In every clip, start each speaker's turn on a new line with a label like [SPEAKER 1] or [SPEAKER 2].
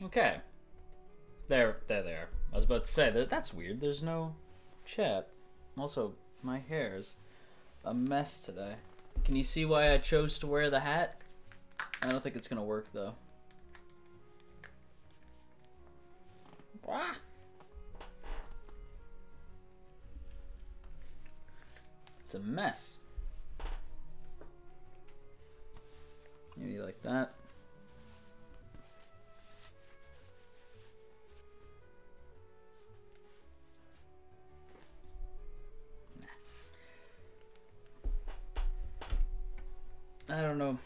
[SPEAKER 1] Okay. There they are. I was about to say, that's weird. There's no chat. Also, my hair's a mess today. Can you see why I chose to wear the hat? I don't think it's gonna work, though. Ah. It's a mess. Maybe like that. I don't know.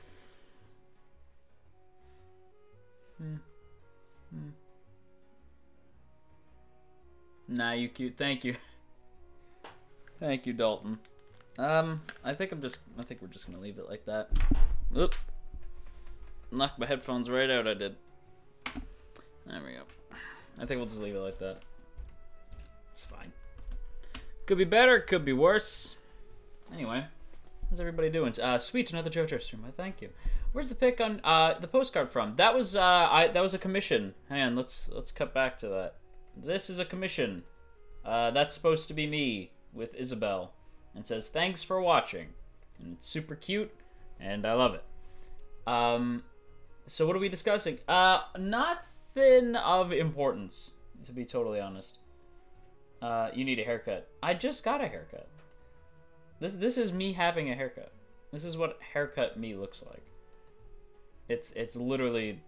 [SPEAKER 1] Nah, you cute. Thank you. Thank you, Dalton. I think we're just gonna leave it like that. Oop. Knocked my headphones right out, I did. There we go. I think we'll just leave it like that. It's fine. Could be better, could be worse. Anyway, how's everybody doing? Sweet, another JoJo stream. I thank you. Where's the pic on the postcard from? That was that was a commission. Hang on, let's cut back to that. This is a commission. That's supposed to be me with Isabel, and it says thanks for watching, and it's super cute, and I love it. So what are we discussing? Nothing of importance, to be totally honest. You need a haircut. I just got a haircut. This is me having a haircut. This is what haircut me looks like. It's literally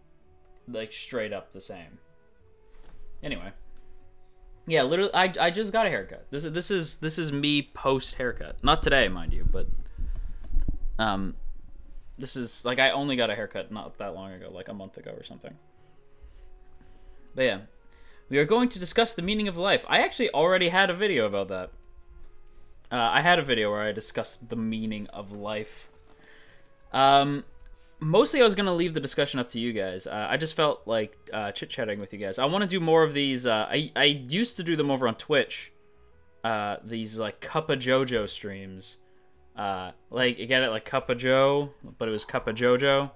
[SPEAKER 1] like straight up the same. Anyway. Yeah, literally I just got a haircut. This is me post haircut. Not today, mind you, but this is like I only got a haircut not that long ago, like a month ago or something. But yeah. We are going to discuss the meaning of life. I actually already had a video about that. I had a video where I discussed the meaning of life. Mostly I was going to leave the discussion up to you guys. I just felt like chit-chatting with you guys. I want to do more of these. I used to do them over on Twitch. These like Cup of JoJo streams. Like, you get it, like Cup of Joe, but it was Cup of JoJo.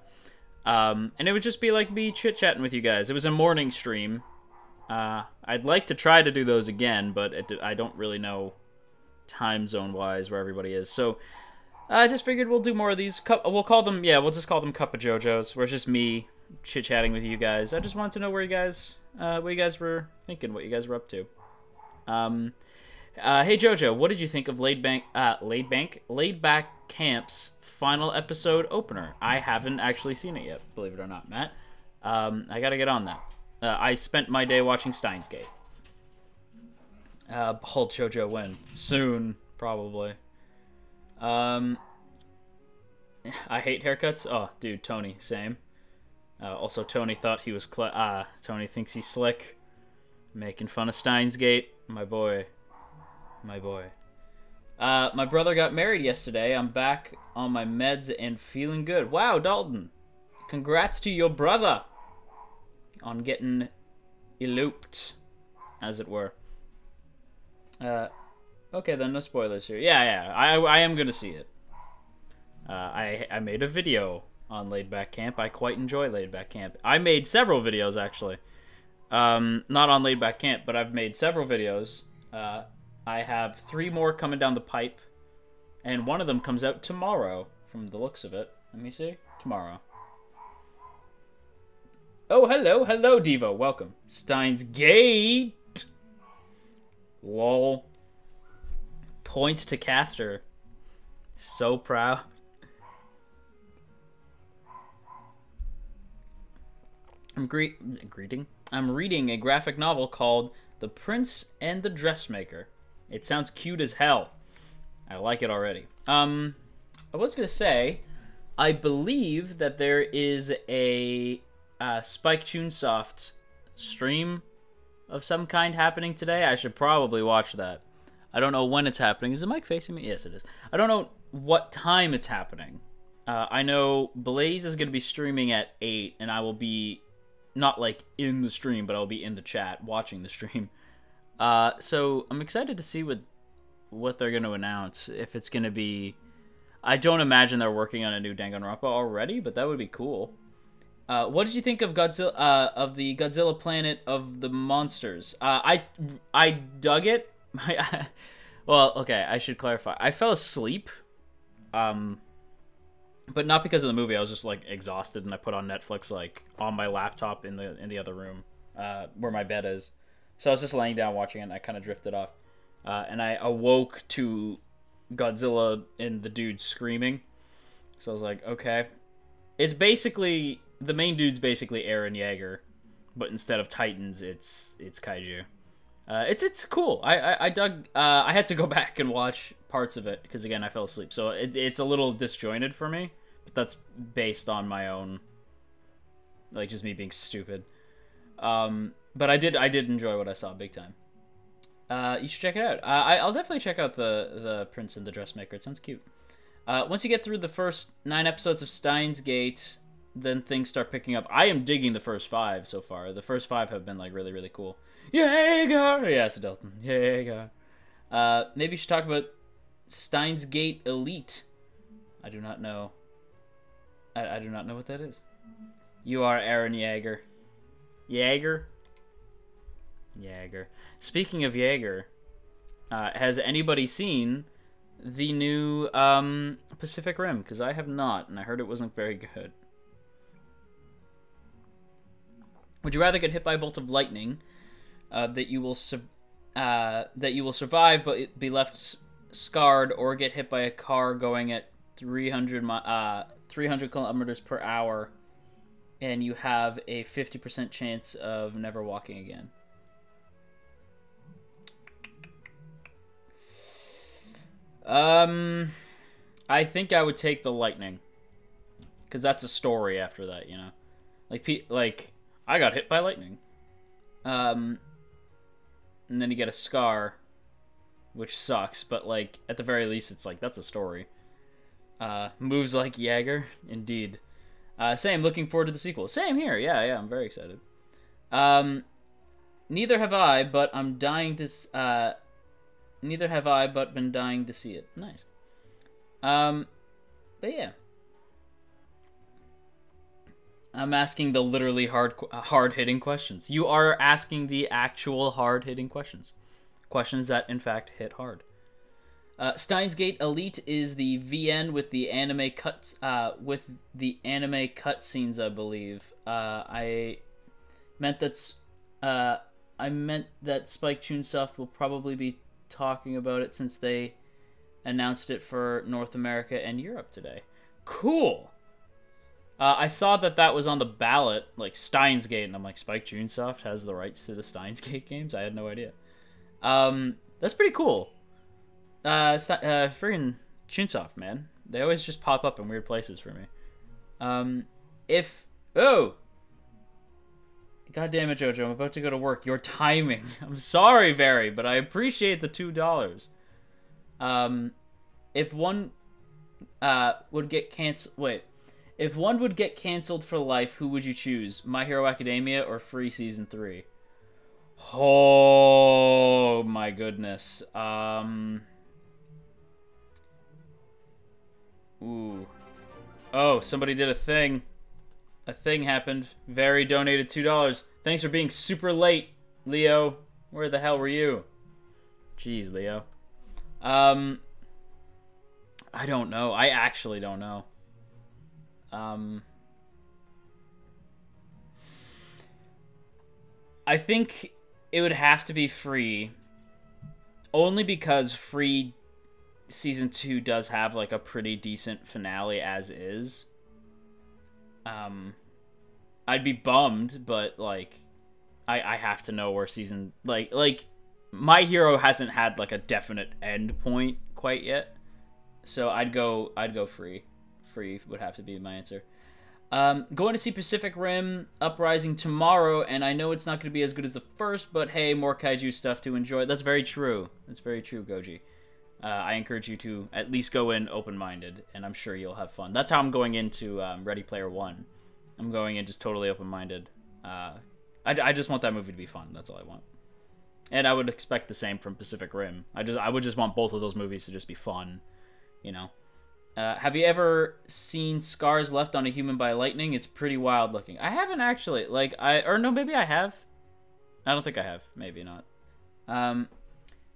[SPEAKER 1] And it would just be like me chit-chatting with you guys. It was a morning stream. I'd like to try to do those again, but I don't really know time zone wise where everybody is. So I just figured we'll do more of these. We'll call them, yeah, we'll just call them Cup of JoJo's, where it's just me chit-chatting with you guys. I just wanted to know where you guys, what you guys were thinking, what you guys were up to. Hey Jojo, what did you think of Laid Back Camp's final episode opener? I haven't actually seen it yet, believe it or not, Matt. I gotta get on that. I spent my day watching Steins Gate. Behold JoJo win. Soon, probably. I hate haircuts. Oh, dude, Tony, same. Also, Tony thought he was Tony thinks he's slick. Making fun of Steins Gate. My boy. My boy. My brother got married yesterday. I'm back on my meds and feeling good. Wow, Dalton. Congrats to your brother on getting eloped, as it were. Okay, then no spoilers here. Yeah, I am gonna see it. I made a video on Laid Back Camp. I quite enjoy Laid Back Camp. I made several videos, actually. Not on Laid Back Camp, but I've made several videos. I have 3 more coming down the pipe, and one of them comes out tomorrow, from the looks of it. Let me see. Tomorrow. Oh, hello, Devo. Welcome. Steins Gate. Lol. Points to Caster. So proud. I'm reading a graphic novel called The Prince and the Dressmaker. It sounds cute as hell. I like it already. I was gonna say, I believe that there is a Spike Chunsoft stream of some kind happening today. I should probably watch that. I don't know when it's happening. Is the mic facing me? Yes, it is. I don't know what time it's happening. I know Blaze is going to be streaming at 8, and I will be not like in the stream, but I'll be in the chat watching the stream. So I'm excited to see what they're going to announce. If it's going to be... I don't imagine they're working on a new Danganronpa already, but that would be cool. What did you think of Godzilla? Of the Godzilla Planet of the Monsters? I dug it. Well, okay, I should clarify. I fell asleep, but not because of the movie. I was just like exhausted, and I put on Netflix like on my laptop in the other room, where my bed is. So I was just laying down watching it, and I kind of drifted off, and I awoke to Godzilla and the dude screaming. So I was like, okay, it's basically. The main dude's basically Eren Yeager, but instead of Titans, it's kaiju. It's cool. I dug. I had to go back and watch parts of it because again I fell asleep, so it's a little disjointed for me. But that's based on my own, like just me being stupid. But I did enjoy what I saw big time. You should check it out. I'll definitely check out the Prince and the Dressmaker. It sounds cute. Once you get through the first 9 episodes of Steins Gate, then things start picking up. I am digging the first 5 so far. The first 5 have been like really, really cool. Jaeger! Yes, Dalton. Jaeger. Maybe you should talk about Steins Gate Elite. I do not know. I do not know what that is. You are Eren Yeager. Jaeger? Jaeger. Speaking of Jaeger, has anybody seen the new Pacific Rim? Because I have not, and I heard it wasn't very good. Would you rather get hit by a bolt of lightning that you will survive but be left scarred, or get hit by a car going at 300 kilometers per hour and you have a 50% chance of never walking again? I think I would take the lightning, because that's a story after that, you know. Like I got hit by lightning. And then you get a scar, which sucks, but like at the very least it's like that's a story. Moves like Jaeger, indeed. Same, looking forward to the sequel. Same here. Yeah, I'm very excited. Neither have I, but I'm dying to neither have I, but been dying to see it. Nice. But yeah. I'm asking the literally hard-hitting questions. You are asking the actual hard-hitting questions. Questions that, in fact, hit hard. Steins Gate Elite is the VN with the anime cuts, cutscenes, I believe. I meant that Spike Chunsoft will probably be talking about it since they announced it for North America and Europe today. Cool. I saw that was on the ballot, like Steins Gate, and I'm like, Spike Chunsoft has the rights to the Steins Gate games? I had no idea. That's pretty cool. Friggin' Chunsoft, man. They always just pop up in weird places for me. Oh! God damn it, Jojo, I'm about to go to work. Your timing. I'm sorry, Very, but I appreciate the $2. If one would get canceled... Wait. If one would get canceled for life, who would you choose? My Hero Academia or Free Season 3? Oh, my goodness. Ooh. Oh, somebody did a thing. A thing happened. Very donated $2. Thanks for being super late, Leo. Where the hell were you? Jeez, Leo. I don't know. I actually don't know. I think it would have to be Free, only because Free Season 2 does have like a pretty decent finale as is. I'd be bummed, but like I have to know where season like My Hero hasn't had like a definite end point quite yet. So I'd go Free. Free would have to be my answer. Going to see Pacific Rim Uprising tomorrow, and I know it's not going to be as good as the first, but hey, more kaiju stuff to enjoy. That's very true. That's very true, Goji. I encourage you to at least go in open-minded, and I'm sure you'll have fun. That's how I'm going into Ready Player One. I'm going in just totally open-minded. I just want that movie to be fun. That's all I want. And I would expect the same from Pacific Rim. I would just want both of those movies to just be fun, you know. Have you ever seen scars left on a human by lightning? It's pretty wild looking. I haven't actually. Like, or no, maybe I have. I don't think I have. Maybe not.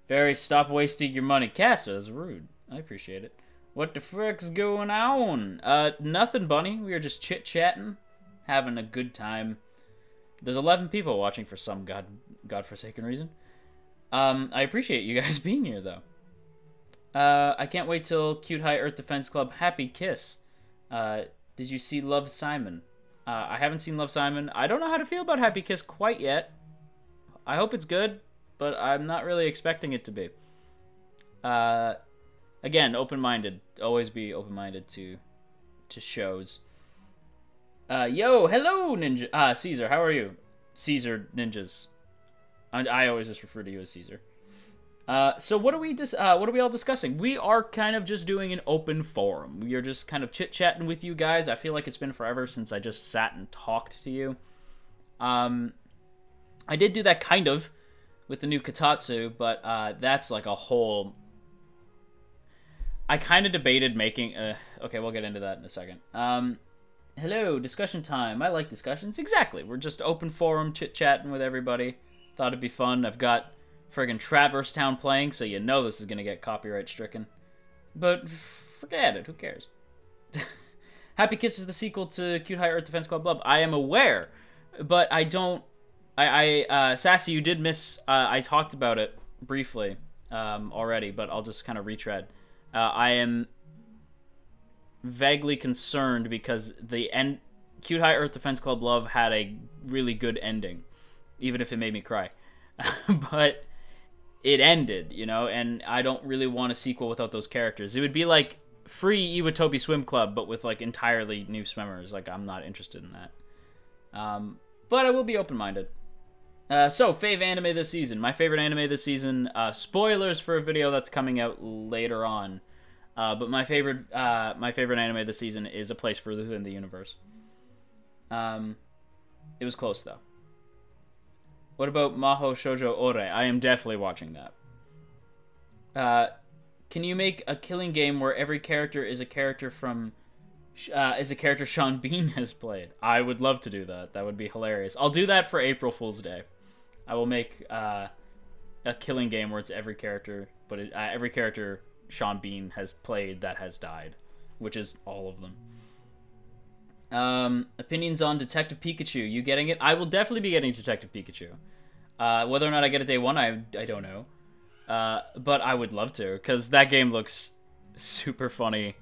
[SPEAKER 1] Very stop wasting your money. Casa, that's rude. I appreciate it. What the frick's going on? Nothing, Bunny. We are just chit-chatting, having a good time. There's 11 people watching for some godforsaken reason. I appreciate you guys being here, though. I can't wait till Cute High Earth Defense Club. Happy Kiss. Did you see Love, Simon? I haven't seen Love, Simon. I don't know how to feel about Happy Kiss quite yet. I hope it's good, but I'm not really expecting it to be. Again, open-minded. Always be open-minded to shows. Yo, hello, Ninja. Caesar, how are you? Caesar Ninjas. I always just refer to you as Caesar. So what are we all discussing? We are kind of just doing an open forum. We are just kind of chit-chatting with you guys. I feel like it's been forever since I just sat and talked to you. I did do that kind of with the new Kotatsu, but that's like a whole... I kind of debated making... okay, we'll get into that in a second. Hello, discussion time. I like discussions. Exactly. We're just open forum, chit-chatting with everybody. Thought it'd be fun. I've got friggin' Traverse Town playing, so you know this is going to get copyright stricken. But forget it. Who cares? Happy Kiss is the sequel to Cute High Earth Defense Club Love. I am aware, but I don't... Sassy, you did miss... I talked about it briefly already, but I'll just kind of retread. I am vaguely concerned because the Cute High Earth Defense Club Love had a really good ending, even if it made me cry. But it ended, you know, and I don't really want a sequel without those characters. It would be like free Iwatobi Swim Club, but with like entirely new swimmers. Like, I'm not interested in that. But I will be open-minded. So, fave anime this season. My favorite anime this season. Spoilers for a video that's coming out later on. But my favorite anime this season is A Place Further Than the Universe. It was close, though. What about Maho Shoujo Ore? I am definitely watching that. Can you make a killing game where every character is a character from... is a character Sean Bean has played? I would love to do that. That would be hilarious. I'll do that for April Fool's Day. I will make a killing game where it's every character, but every character Sean Bean has played that has died, which is all of them. Opinions on Detective Pikachu. You getting it? I will definitely be getting Detective Pikachu. Whether or not I get it day one, I don't know. But I would love to, because that game looks super funny.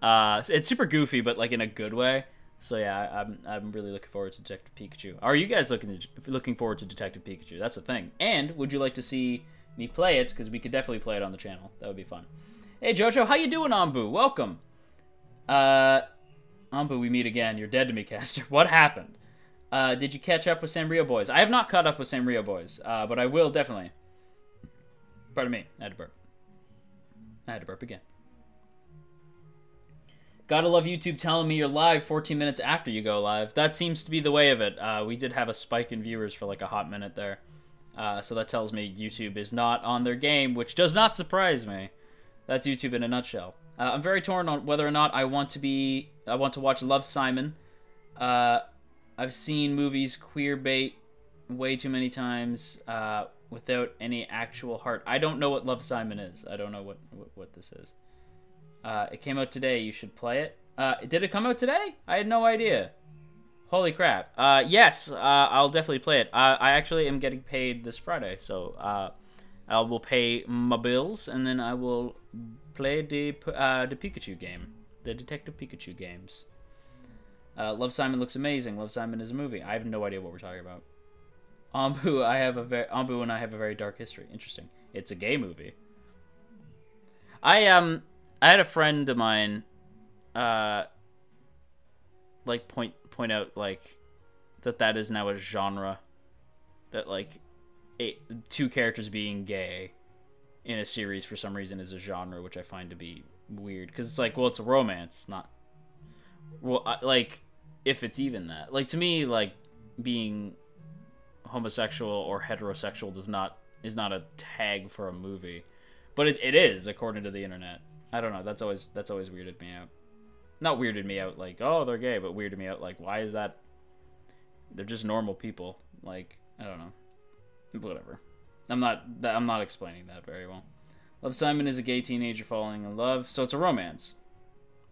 [SPEAKER 1] It's super goofy, but like in a good way. So yeah, I'm really looking forward to Detective Pikachu. Are you guys looking forward to Detective Pikachu? That's the thing. And would you like to see me play it? Because we could definitely play it on the channel. That would be fun. Hey Jojo, how you doing, Ambu? Welcome. Ambu, we meet again. You're dead to me, Caster. What happened? Did you catch up with Sanrio Boys? I have not caught up with Sanrio Boys, but I will definitely. Pardon me. I had to burp. I had to burp again. Gotta love YouTube telling me you're live 14 minutes after you go live. That seems to be the way of it. We did have a spike in viewers for like a hot minute there. So that tells me YouTube is not on their game, which does not surprise me. That's YouTube in a nutshell. I'm very torn on whether or not I want to watch Love, Simon. I've seen movies queer bait way too many times without any actual heart. I don't know what Love, Simon is. I don't know what this is. It came out today. You should play it. Did it come out today? I had no idea. Holy crap. Yes, I'll definitely play it. I actually am getting paid this Friday, so I will pay my bills, and then I will play the Pikachu game. The Detective Pikachu games. Love, Simon looks amazing. Love, Simon is a movie. I have no idea what we're talking about. Ambu and I have a very dark history. Interesting. It's a gay movie. I had a friend of mine, like point out like that is now a genre, that like two characters being gay in a series for some reason is a genre, which I find to be weird because it's like, well, it's a romance, not like if it's even that. Like to me, like being homosexual or heterosexual is not a tag for a movie, but it is according to the internet. I don't know. That's always weirded me out. Not weirded me out like, oh, they're gay, but weirded me out like, why is that? They're just normal people. Like, I don't know. Whatever. I'm not explaining that very well. Love Simon is a gay teenager falling in love, so it's a romance.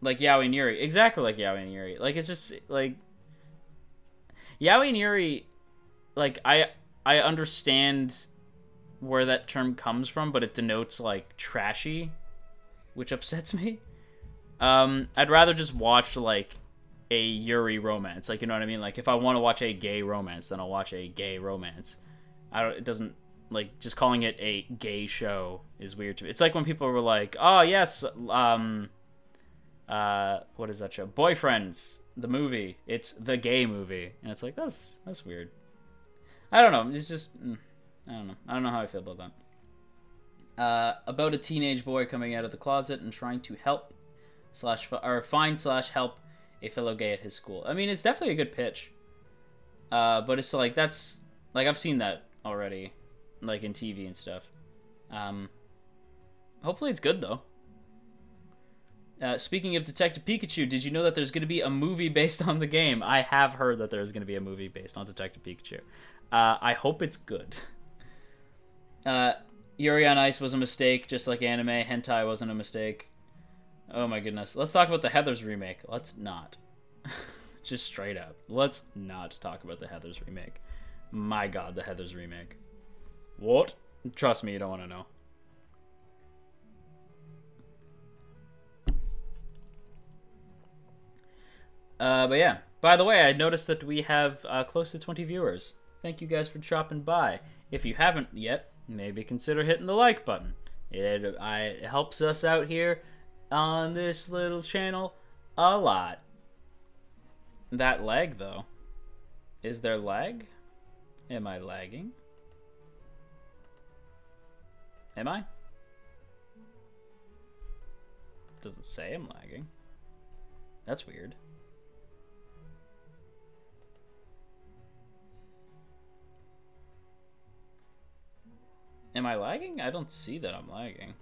[SPEAKER 1] Like Yaoi and Yuri. Exactly like Yaoi and Yuri. Like, it's just, like... Yaoi and Yuri, like, I understand where that term comes from, but it denotes, like, trashy, which upsets me. I'd rather just watch, like, a Yuri romance. Like, you know what I mean? Like, if I want to watch a gay romance, then I'll watch a gay romance. It doesn't, like, just calling it a gay show is weird to me. It's like when people were like, oh, yes, what is that show? Boyfriends, the movie. It's the gay movie. And it's like, that's weird. I don't know. It's just, I don't know. I don't know how I feel about that. About a teenage boy coming out of the closet and trying to help find/help a fellow gay at his school. I mean, it's definitely a good pitch. But it's like, that's, like, I've seen that already, like, in TV and stuff. Hopefully it's good, though. Speaking of Detective Pikachu, did you know that there's going to be a movie based on the game? I have heard that there's going to be a movie based on Detective Pikachu. I hope it's good. Yuri on Ice was a mistake, just like anime. Hentai wasn't a mistake. Oh my goodness. Let's talk about the Heathers remake. Let's not. Just straight up. Let's not talk about the Heathers remake. My god, the Heathers remake. What? Trust me, you don't want to know. But yeah. By the way, I noticed that we have close to 20 viewers. Thank you guys for dropping by. If you haven't yet, maybe consider hitting the like button. It helps us out here on this little channel a lot. That lag, though. Is there lag? Am I lagging? Am I? Does it say I'm lagging? That's weird. Am I lagging? I don't see that I'm lagging.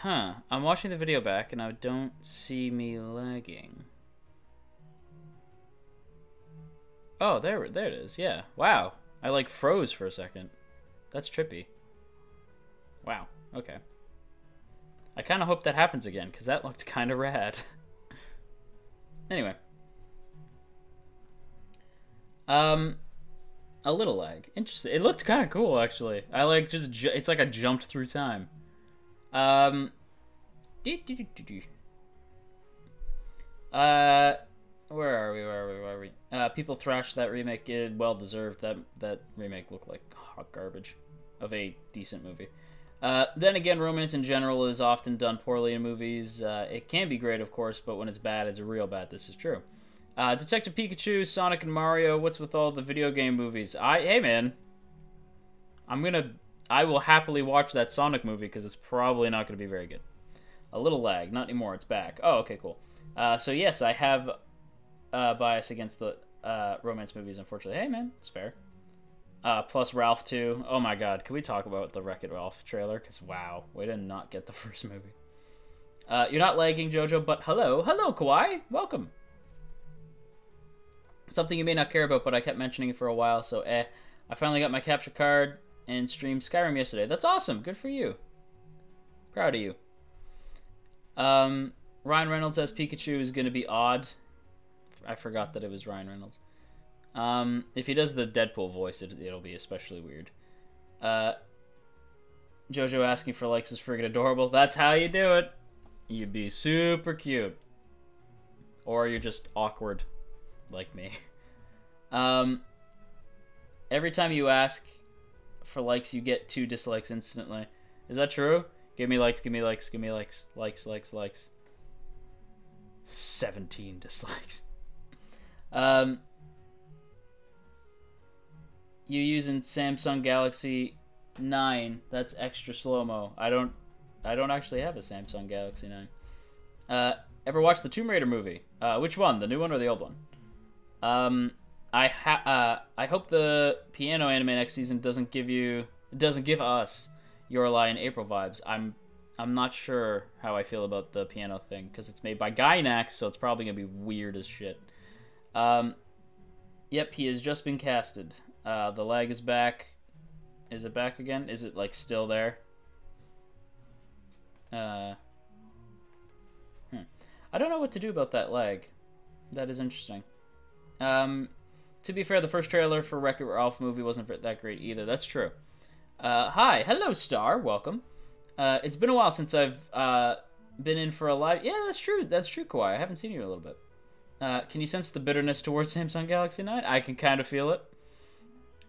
[SPEAKER 1] Huh. I'm watching the video back and I don't see me lagging. Oh, there it is. Yeah. Wow. I like froze for a second. That's trippy. Wow. Okay. I kind of hope that happens again because that looked kind of rad. Anyway. A little lag. Interesting. It looked kind of cool, actually. I like just... it's like I jumped through time. Where are we? People thrashed that remake. Well deserved. That remake looked like hot garbage of a decent movie. Then again, romance in general is often done poorly in movies. It can be great, of course, but when it's bad, it's real bad. This is true. Detective Pikachu, Sonic and Mario. What's with all the video game movies? Hey man, I will happily watch that Sonic movie because it's probably not going to be very good. A little lag, not anymore. It's back. Oh, okay, cool. So yes, I have bias against the romance movies. Unfortunately, hey man, it's fair. Plus Ralph 2. Oh my god, can we talk about the Wreck-It Ralph trailer? Because wow, we did not get the first movie. You're not lagging, Jojo, but hello, Kawaii, welcome. Something you may not care about, but I kept mentioning it for a while, so I finally got my capture card and streamed Skyrim yesterday. That's awesome. Good for you. Proud of you. Ryan Reynolds as Pikachu is going to be odd. I forgot that it was Ryan Reynolds. If he does the Deadpool voice, it'll be especially weird. Jojo asking for likes is friggin' adorable. That's how you do it. You'd be super cute. Or you're just awkward. Like me. Every time you ask for likes, you get 2 dislikes instantly. Is that true? Give me likes, give me likes, give me likes. Likes. 17 dislikes. You using Samsung Galaxy 9. That's extra slow-mo. I don't actually have a Samsung Galaxy 9. Ever watched the Tomb Raider movie? Which one? The new one or the old one? I hope the piano anime next season doesn't give us Your Lie and April vibes. I'm not sure how I feel about the piano thing because it's made by Gainax, so it's probably gonna be weird as shit. Yep, he has just been casted. The lag is back. Is it back again? Is it like still there? I don't know what to do about that lag. That is interesting. To be fair, the first trailer for Wreck-It Ralph movie wasn't that great either. That's true. Hi, hello, Star. Welcome. It's been a while since I've been in for a live... Yeah, that's true. That's true, Kawhi. I haven't seen you in a little bit. Can you sense the bitterness towards Samsung Galaxy 9? I can kind of feel it.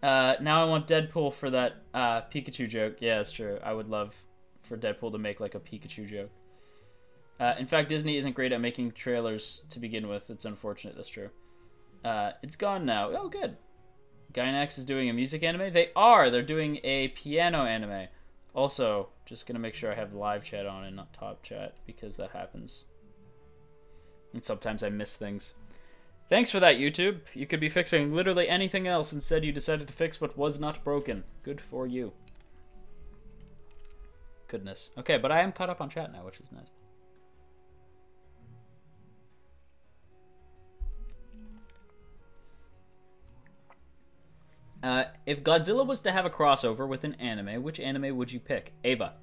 [SPEAKER 1] Now I want Deadpool for that Pikachu joke. Yeah, that's true. I would love for Deadpool to make like a Pikachu joke. In fact, Disney isn't great at making trailers to begin with. It's unfortunate. That's true. It's gone now. Oh, good. Gainax is doing a music anime? They are! They're doing a piano anime. Also, just gonna make sure I have live chat on and not top chat, because that happens. And sometimes I miss things. Thanks for that, YouTube. You could be fixing literally anything else. Instead, you decided to fix what was not broken. Good for you. Goodness. Okay, but I am caught up on chat now, which is nice. If Godzilla was to have a crossover with an anime, which anime would you pick? Eva.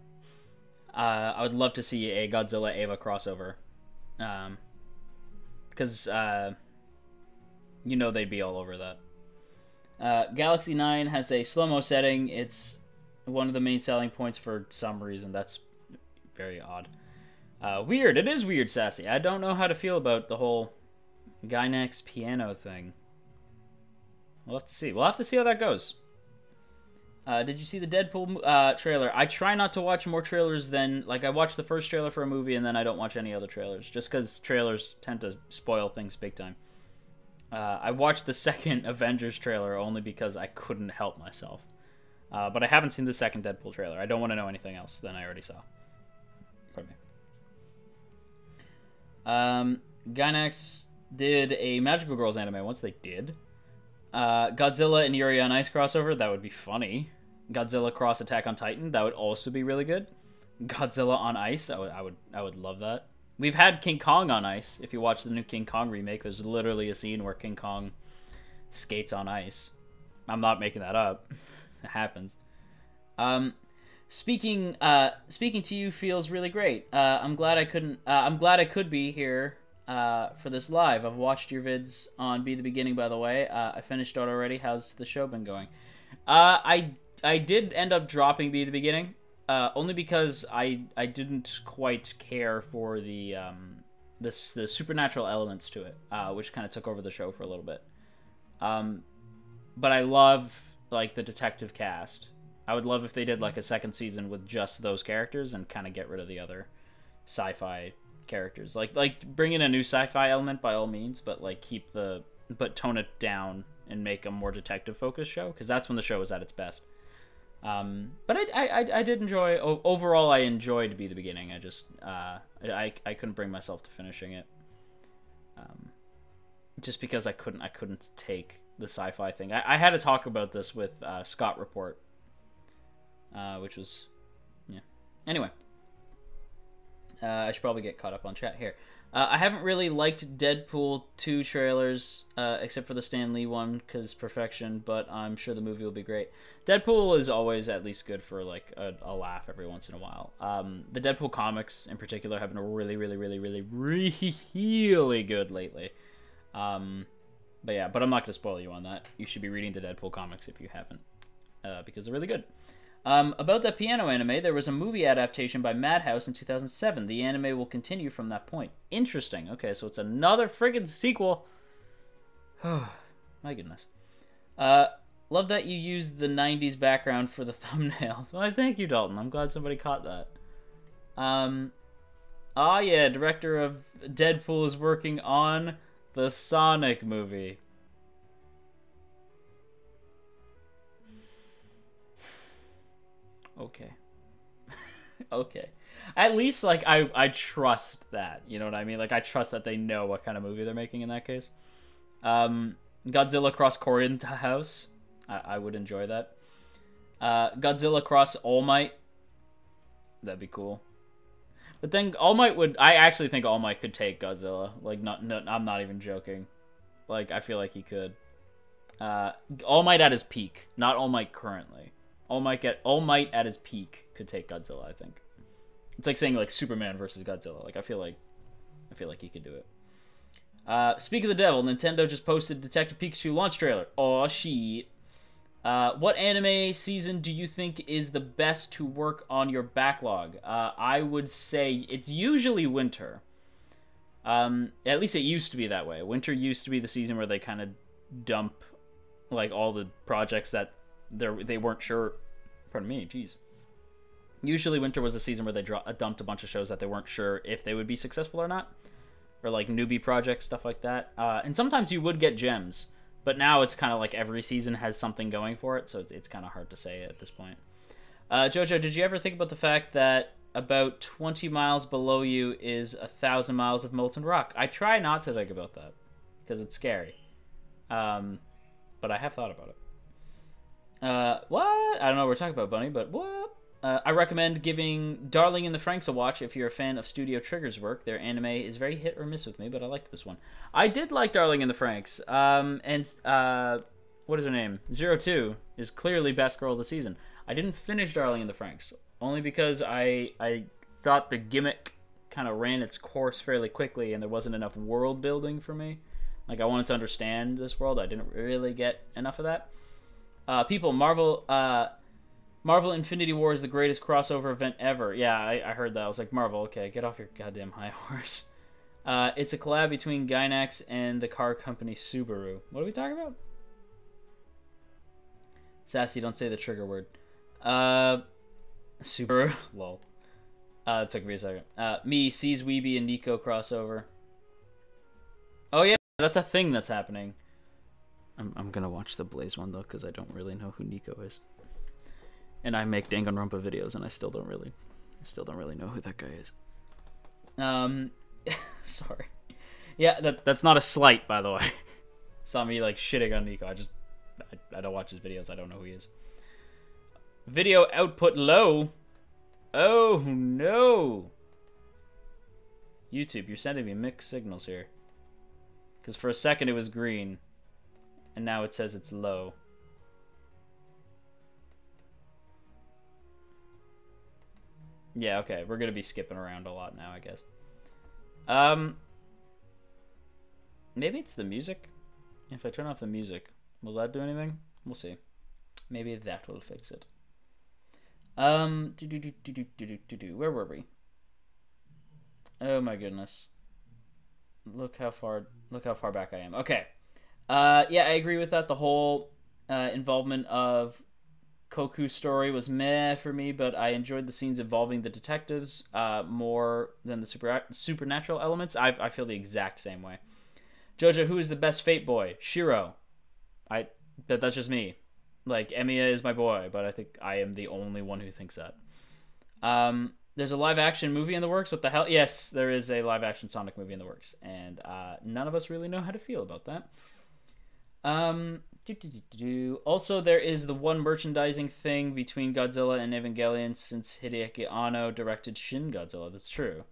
[SPEAKER 1] I would love to see a Godzilla Eva crossover. Because, you know they'd be all over that. Galaxy 9 has a slow-mo setting. It's one of the main selling points for some reason. That's very odd. Weird. It is weird, Sassy. I don't know how to feel about the whole Gainax piano thing. We'll have to see. We'll have to see how that goes. Did you see the Deadpool trailer? I try not to watch more trailers than... Like, I watch the first trailer for a movie, and then I don't watch any other trailers. Just because trailers tend to spoil things big time. I watched the second Avengers trailer only because I couldn't help myself. But I haven't seen the second Deadpool trailer. I don't want to know anything else than I already saw. Pardon me. Gainax did a Magical Girls anime once. They did. Godzilla and Yuri on Ice crossover, that would be funny. Godzilla cross Attack on Titan, that would also be really good. Godzilla on Ice, I would love that. We've had King Kong on ice. If you watch the new King Kong remake, there's literally a scene where King Kong skates on ice. I'm not making that up. It happens. Speaking to you feels really great. I'm glad I could be here for this live. I've watched your vids on Be the Beginning, by the way. I finished out already. How's the show been going? I did end up dropping Be the Beginning, only because I didn't quite care for the supernatural elements to it, which kind of took over the show for a little bit. But I love like the detective cast. I would love if they did like a second season with just those characters and kind of get rid of the other sci-fi characters. Like bring in a new sci-fi element by all means, but like but tone it down and make a more detective focused show, because that's when the show was at its best. But I did enjoy, overall I enjoyed Be the Beginning. I just I couldn't bring myself to finishing it, just because I couldn't take the sci-fi thing. I had to talk about this with Scott Report, which was, yeah. Anyway, I should probably get caught up on chat here. I haven't really liked Deadpool 2 trailers, except for the Stan Lee one, because perfection, but I'm sure the movie will be great. Deadpool is always at least good for, like, a laugh every once in a while. The Deadpool comics, in particular, have been really, really, really, really, really good lately. But yeah, but I'm not going to spoil you on that. You should be reading the Deadpool comics if you haven't, because they're really good. About that piano anime, there was a movie adaptation by Madhouse in 2007. The anime will continue from that point. Interesting. Okay, so it's another friggin' sequel. My goodness. Love that you used the 90s background for the thumbnail. Well, thank you, Dalton. I'm glad somebody caught that. Oh yeah, director of Deadpool is working on the Sonic movie. Okay. Okay. At least, like, I trust that. You know what I mean? Like, I trust that they know what kind of movie they're making in that case. Godzilla cross Corinth House. I would enjoy that. Godzilla cross All Might. That'd be cool. But then All Might would... I actually think All Might could take Godzilla. Like, I'm not even joking. Like, I feel like he could. All Might at his peak. Not All Might currently. All Might at his peak could take Godzilla, I think. It's like saying, like, Superman versus Godzilla. Like, I feel like he could do it. Speak of the devil, Nintendo just posted Detective Pikachu launch trailer. Aw, shit. What anime season do you think is the best to work on your backlog? I would say it's usually winter. At least it used to be that way. Winter used to be the season where they kind of dump, like, all the projects that they weren't sure. Pardon me, jeez. Usually winter was the season where they dumped a bunch of shows that they weren't sure if they would be successful or not. Or, like, newbie projects, stuff like that. And sometimes you would get gems. But now it's kind of like every season has something going for it, so it's kind of hard to say at this point. Jojo, did you ever think about the fact that about 20 miles below you is 1,000 miles of molten rock? I try not to think about that, because it's scary. But I have thought about it. What? I don't know what we're talking about, Bunny, but what? I recommend giving Darling in the Franxx a watch if you're a fan of Studio Trigger's work. Their anime is very hit or miss with me, but I liked this one. I did like Darling in the Franxx. What is her name? 02 is clearly best girl of the season. I didn't finish Darling in the Franxx, only because I thought the gimmick kind of ran its course fairly quickly, and there wasn't enough world building for me. Like, I wanted to understand this world. I didn't really get enough of that. People, Marvel Infinity War is the greatest crossover event ever. Yeah, I heard that. I was like, Marvel, okay, get off your goddamn high horse. It's a collab between Gainax and the car company Subaru. What are we talking about? Sassy, don't say the trigger word. Subaru. Lol. It took me a second. Me, Sees Weeby, and Nico crossover. Oh, yeah, that's a thing that's happening. I'm gonna watch the Blaze one, though, because I don't really know who Nico is. And I make Danganronpa videos, and I still don't really know who that guy is. Sorry. Yeah, that's not a slight, by the way. It's not me, like, shitting on Nico. I don't watch his videos. I don't know who he is. Video output low. Oh, no. YouTube, you're sending me mixed signals here. Because for a second it was green, and now it says it's low. Yeah, okay. We're gonna be skipping around a lot now, I guess. Maybe it's the music. If I turn off the music, will that do anything? We'll see. Maybe that will fix it. Where were we? Oh my goodness. Look how far back I am. Okay. Yeah, I agree with that. The whole involvement of Koku's story was meh for me, but I enjoyed the scenes involving the detectives more than the supernatural elements. I feel the exact same way. Jojo, who is the best Fate boy? Shiro. That's just me. Like, Emiya is my boy, but I think I am the only one who thinks that. There's a live-action movie in the works. What the hell? Yes, there is a live-action Sonic movie in the works, and none of us really know how to feel about that. Also, there is the one merchandising thing between Godzilla and Evangelion since Hideaki Anno directed Shin Godzilla. That's true.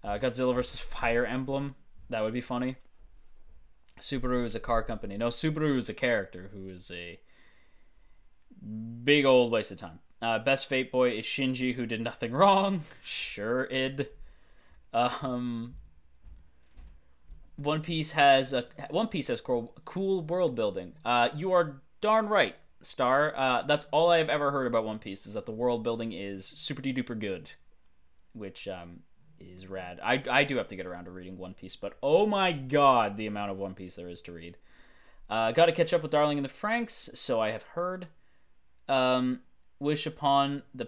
[SPEAKER 1] Godzilla vs. Fire Emblem. That would be funny. Subaru is a car company. No, Subaru is a character who is a big old waste of time. Best Fate boy is Shinji, who did nothing wrong. Sure, id. One Piece has cool world building. You are darn right, Star. That's all I've ever heard about One Piece, is that the world building is super duper good, which is rad. I do have to get around to reading One Piece, but oh my god, the amount of One Piece there is to read. Got to catch up with Darling in the Franxx, so I have heard. Wish upon the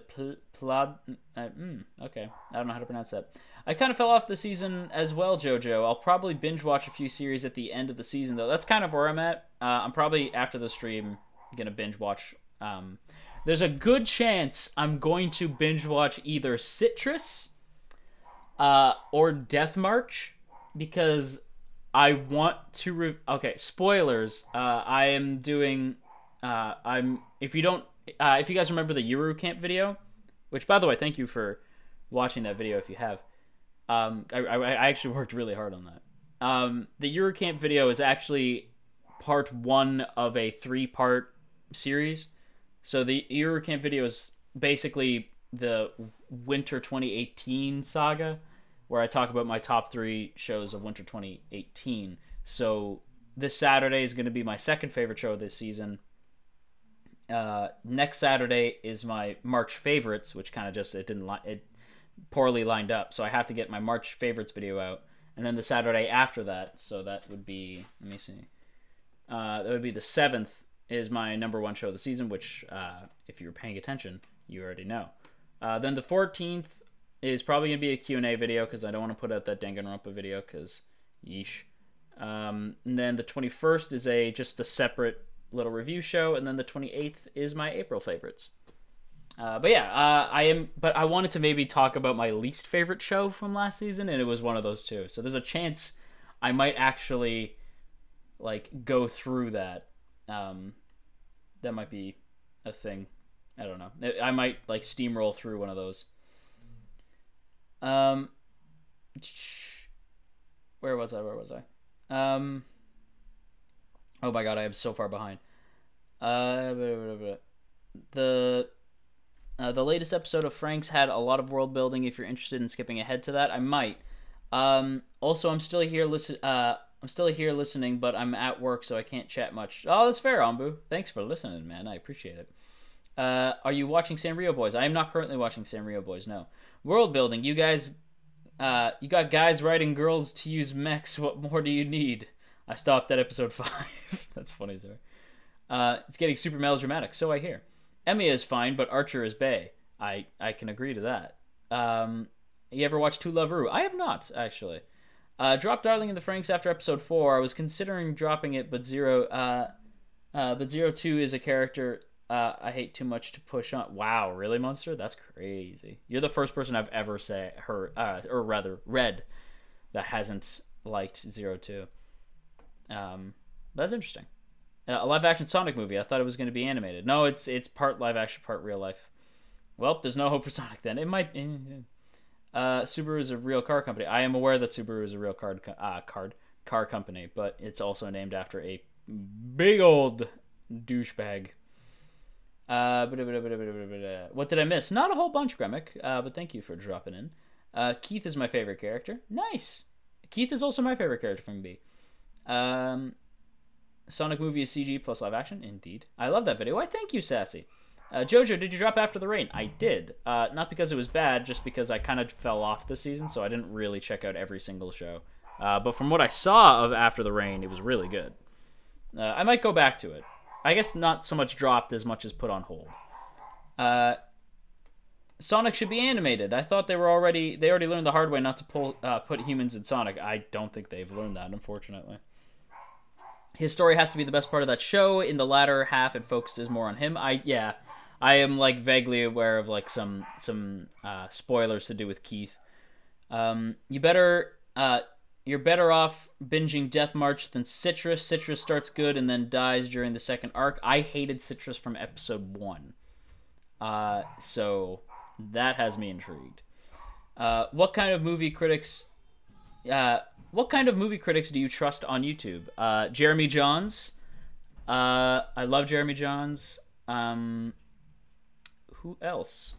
[SPEAKER 1] plod. Okay, I don't know how to pronounce that. I kind of fell off the season as well, Jojo. I'll probably binge watch a few series at the end of the season, though. That's kind of where I'm at. I'm probably, after the stream, gonna binge watch. There's a good chance I'm going to binge watch either Citrus or Death March, because I want to okay, spoilers. I am doing I'm if you don't if you guys remember the Yuru Camp video, which by the way, thank you for watching that video if you have. I actually worked really hard on that. The Yuru Camp video is actually part 1 of a 3-part series. So the Yuru Camp video is basically the Winter 2018 saga, where I talk about my top 3 shows of Winter 2018. So this Saturday is going to be my second favorite show of this season. Next Saturday is my March favorites, which kind of just it poorly lined up. So I have to get my March favorites video out, and then the Saturday after that. So that would be, let me see, that would be the 7th is my number 1 show of the season, which if you were paying attention, you already know. Then the 14th is probably going to be a Q&A video, because I don't want to put out that Danganronpa video, because yeesh. And then the 21st is just a separate little review show, and then the 28th is my April favorites. But yeah, I wanted to maybe talk about my least favorite show from last season, and it was one of those two. So there's a chance I might actually, like, go through that. That might be a thing. I don't know. I might, like, steamroll through one of those. Where was I? Oh my god, I am so far behind. The latest episode of Franks had a lot of world building. If you're interested in skipping ahead to that, I might. Also, I'm still here listening, but I'm at work, so I can't chat much. Oh, that's fair, Ambu. Thanks for listening, man. I appreciate it. Are you watching Sanrio Boys? I am not currently watching Sanrio Boys, no. World building. You guys, you got guys writing girls to use mechs. What more do you need? I stopped at episode 5. That's funny, sorry. It's getting super melodramatic, so I hear. Emiya is fine, but Archer is bae. I can agree to that. You ever watch To Love Ru? I have not, actually. Dropped Darling in the Franxx after episode 4. I was considering dropping it, but Zero 2 is a character I hate too much to push on. Wow, really, Monster? That's crazy. You're the first person I've ever read that hasn't liked Zero 2. That's interesting. A live-action Sonic movie. I thought it was going to be animated. No, it's part live-action, part real life. Well, there's no hope for Sonic then. It might... Subaru is a real car company. I am aware that Subaru is a real car company, but it's also named after a big old douchebag. What did I miss? Not a whole bunch, Gremic, but thank you for dropping in. Keith is my favorite character. Nice. Keith is also my favorite character from B. Sonic movie is CG plus live action. Indeed. I love that video. Why, thank you, Sassy. Jojo, did you drop After the Rain? I did. Not because it was bad, just because I kind of fell off this season, so I didn't really check out every single show. But from what I saw of After the Rain, it was really good. I might go back to it. I guess not so much dropped as much as put on hold. Sonic should be animated. I thought they already learned the hard way not to put humans in Sonic. I don't think they've learned that, unfortunately. His story has to be the best part of that show. In the latter half, it focuses more on him. I am, like, vaguely aware of, like, some spoilers to do with Keith. You're better off binging Death March than Citrus. Citrus starts good and then dies during the second arc. I hated Citrus from episode 1. So that has me intrigued. What kind of movie critics do you trust on YouTube? Jeremy Jahns. I love Jeremy Jahns. Who else?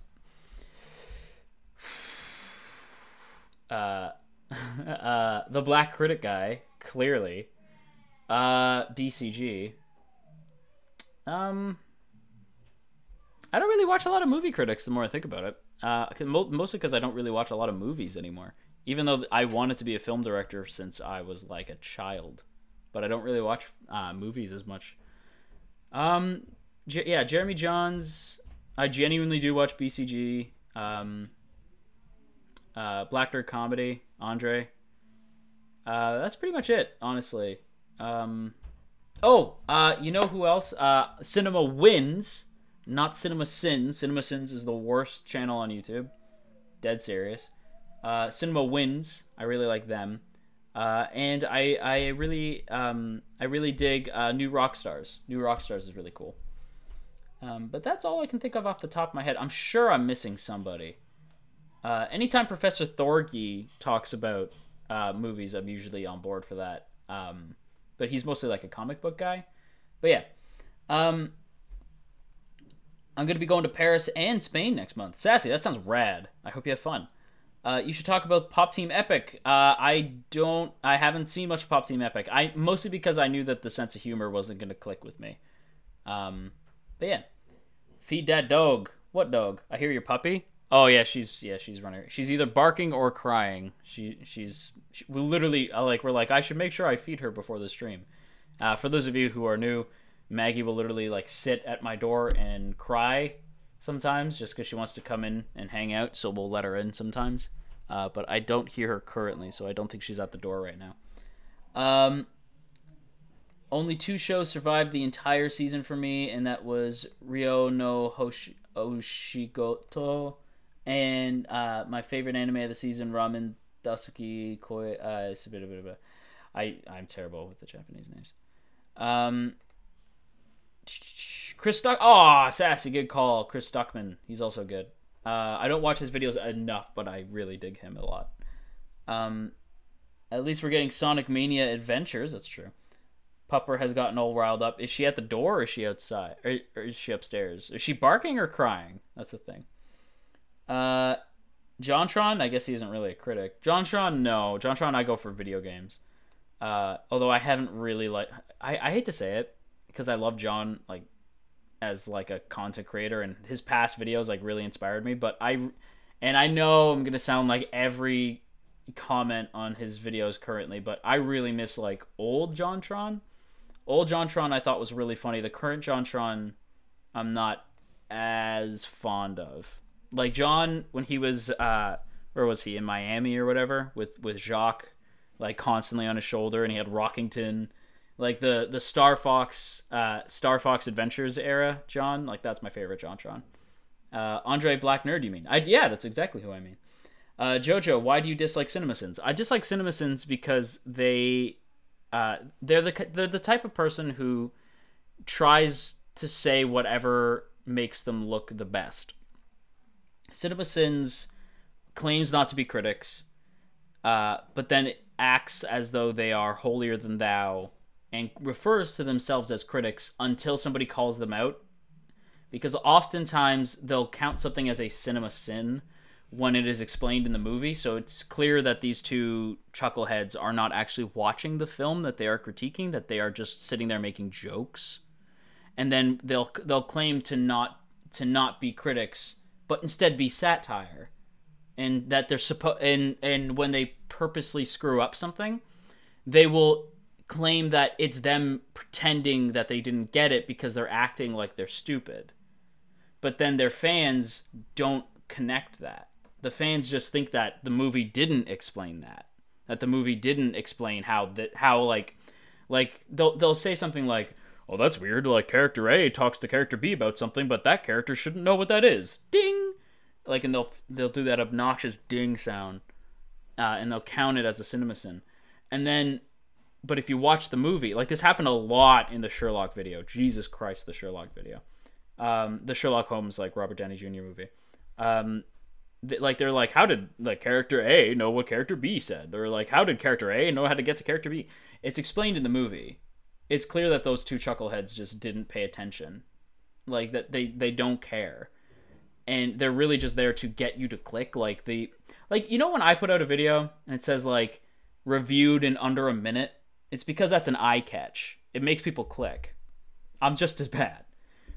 [SPEAKER 1] The Black Critic guy, clearly. DCG. I don't really watch a lot of movie critics the more I think about it. Mostly because I don't really watch a lot of movies anymore. Even though I wanted to be a film director since I was like a child. But I don't really watch movies as much. Jeremy Jahns. I genuinely do watch BCG. Black Nerd Comedy. Andre. That's pretty much it, honestly. You know who else? Cinema Wins. Not Cinema Sins. Cinema Sins is the worst channel on YouTube. Dead serious. Cinema Wins. I really like them. And I really dig New Rockstars. New Rockstars is really cool. But that's all I can think of off the top of my head. I'm sure I'm missing somebody. Anytime Professor Thorgy talks about movies, I'm usually on board for that. But he's mostly like a comic book guy. But yeah, I'm gonna be going to Paris and Spain next month. Sassy, that sounds rad. I hope you have fun. You should talk about Pop Team Epic. I haven't seen much Pop Team Epic. Mostly because I knew that the sense of humor wasn't gonna click with me. But yeah, feed that dog. What dog? I hear your puppy. Oh yeah, she's running. She's either barking or crying. We literally we're like I should make sure I feed her before the stream. For those of you who are new, Maggie will literally like sit at my door and cry sometimes just because she wants to come in and hang out, so we'll let her in sometimes. But I don't hear her currently, so I don't think she's at the door right now. Only 2 shows survived the entire season for me, and that was Ryo no Oshigoto and my favorite anime of the season, Ramen Dasuki Koi. I'm terrible with the Japanese names. Chris Stuck. Oh, Sassy, good call. Chris Stuckman. He's also good. I don't watch his videos enough, but I really dig him a lot. At least we're getting Sonic Mania Adventures. That's true. Pupper has gotten all riled up. Is she at the door or is she outside? Or is she upstairs? Is she barking or crying? That's the thing. JonTron, I guess he isn't really a critic. JonTron, no. JonTron, I go for video games. Although I haven't really I hate to say it because I love John as a content creator, and his past videos really inspired me. But I know I'm gonna sound like every comment on his videos currently, but I really miss old JonTron. Old JonTron I thought was really funny. The current JonTron I'm not as fond of. John, when he was where was he, in Miami or whatever with Jacques constantly on his shoulder, and he had Rockington, the Star Fox Adventures era John. That's my favorite JonTron. Andre Black Nerd, you mean? Yeah, that's exactly who I mean. Jojo, why do you dislike CinemaSins? I dislike CinemaSins because they're the type of person who tries to say whatever makes them look the best. CinemaSins claims not to be critics, but then acts as though they are holier than thou and refers to themselves as critics until somebody calls them out. Because oftentimes they'll count something as a cinema sin when it is explained in the movie. So it's clear that these two chuckleheads are not actually watching the film that they are critiquing, that they are just sitting there making jokes. And then they'll claim to not be critics, but instead be satire. And that they're and when they purposely screw up something, they will claim that it's them pretending that they didn't get it because they're acting like they're stupid. But then their fans don't connect that. The fans just think that the movie didn't explain that the movie didn't explain how they'll say something like, "Oh, that's weird. Character A talks to character B about something, but that character shouldn't know what that is." Ding. And they'll do that obnoxious ding sound, and they'll count it as a CinemaSin. And then, but if you watch the movie, this happened a lot in the Sherlock video. Jesus Christ, the Sherlock video. The Sherlock Holmes Robert Downey Jr. movie. They're like, how did character A know what character B said? Or how did character A know how to get to character B? It's explained in the movie. It's clear that those two chuckleheads just didn't pay attention. That they don't care. And they're really just there to get you to click. You know when I put out a video and it says reviewed in under a minute? It's because that's an eye catch. It makes people click. I'm just as bad.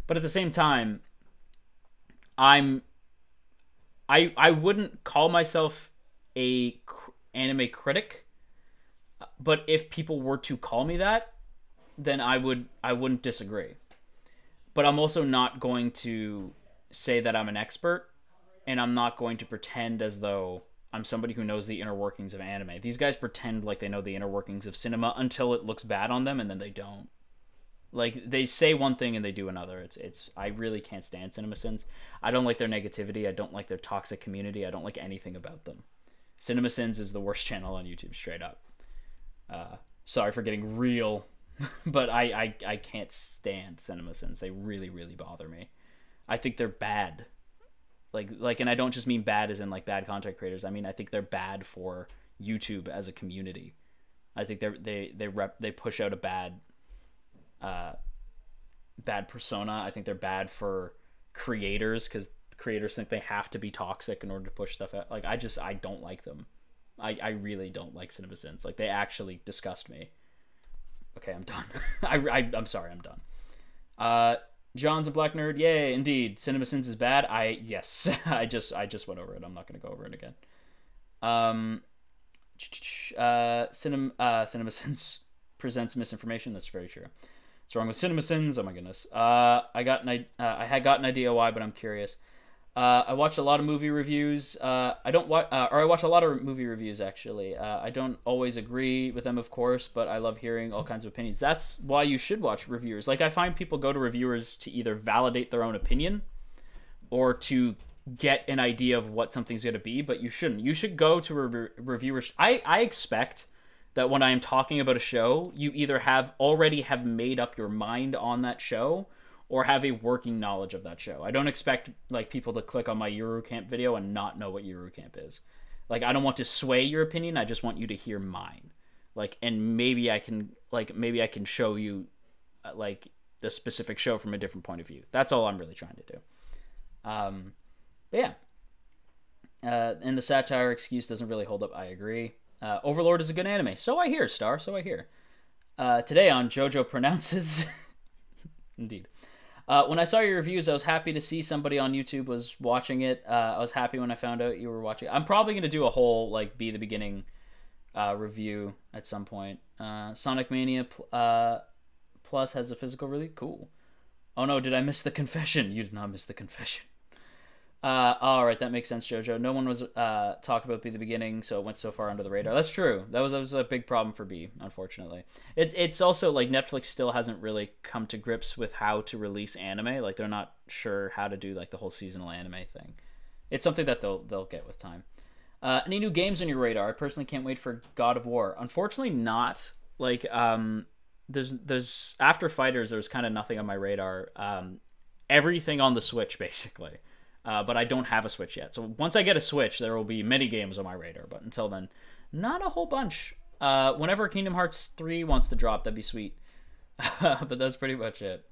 [SPEAKER 1] But at the same time, I wouldn't call myself a anime critic, but if people were to call me that, then I wouldn't disagree. But I'm also not going to say that I'm an expert, and I'm not going to pretend as though I'm somebody who knows the inner workings of anime. These guys pretend like they know the inner workings of cinema until it looks bad on them, and then they don't. They say one thing and they do another. It's I really can't stand CinemaSins. I don't like their negativity. I don't like their toxic community. I don't like anything about them. CinemaSins is the worst channel on YouTube, straight up. Sorry for getting real, but I can't stand CinemaSins. They really, really bother me. I think they're bad. And I don't just mean bad as in like bad content creators. I mean I think they're bad for YouTube as a community. I think they push out a bad persona. I think they're bad for creators because creators think they have to be toxic in order to push stuff out. Like I don't like them. I really don't like CinemaSins. Like they actually disgust me. Okay, I'm done. I'm sorry, I'm done. John's a black nerd. Yay, indeed. CinemaSins is bad. Yes. I just went over it. I'm not gonna go over it again. CinemaSins presents misinformation. That's very true. What's wrong with CinemaSins? Oh my goodness. I had got an idea why, but I'm curious. I watch a lot of movie reviews. I watch a lot of movie reviews actually. I don't always agree with them, of course, but I love hearing all kinds of opinions. That's why you should watch reviewers. Like I find people go to reviewers to either validate their own opinion or to get an idea of what something's going to be, but you shouldn't. You should go to a reviewer. I expect that when I am talking about a show, you either already have made up your mind on that show or have a working knowledge of that show. I don't expect like people to click on my Eurocamp video and not know what Eurocamp is. Like I don't want to sway your opinion. I just want you to hear mine. Like, and maybe I can show you like the specific show from a different point of view. That's all I'm really trying to do. But yeah. And the satire excuse doesn't really hold up. I agree. Overlord is a good anime. So I hear, Star. So I hear. Today on JoJo Pronounces. Indeed. When I saw your reviews, I was happy to see somebody on YouTube was watching it. I was happy when I found out you were watching it. I'm probably going to do a whole, like, Be the Beginning review at some point. Sonic Mania Plus has a physical release? Cool. Oh no, did I miss the confession? You did not miss the confession. Alright, that makes sense, Jojo. No one was talking about Be the Beginning, so it went so far under the radar. That's true. That was a big problem for B, unfortunately. It's also, like, Netflix still hasn't really come to grips with how to release anime. Like, they're not sure how to do, like, the whole seasonal anime thing. It's something that they'll get with time. Any new games on your radar? I personally can't wait for God of War. Unfortunately, not. Like, there's after Fighters, there's kind of nothing on my radar. Everything on the Switch, basically. But I don't have a Switch yet. So once I get a Switch, there will be many games on my radar. But until then, not a whole bunch. Whenever Kingdom Hearts 3 wants to drop, that'd be sweet. But that's pretty much it.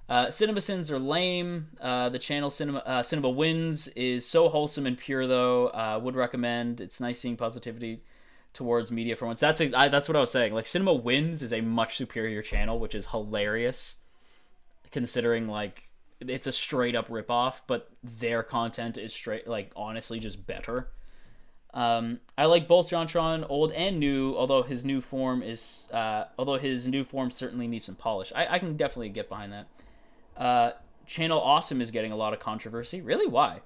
[SPEAKER 1] CinemaSins are lame. The channel Cinema Wins is so wholesome and pure, though. Would recommend. It's nice seeing positivity towards media for once. That's what I was saying. Like, Cinema Wins is a much superior channel, which is hilarious, considering, like, it's a straight up ripoff, but their content is straight, like, honestly just better. I like both JonTron, old and new, although his new form certainly needs some polish. I can definitely get behind that. Channel Awesome is getting a lot of controversy. Really? Why?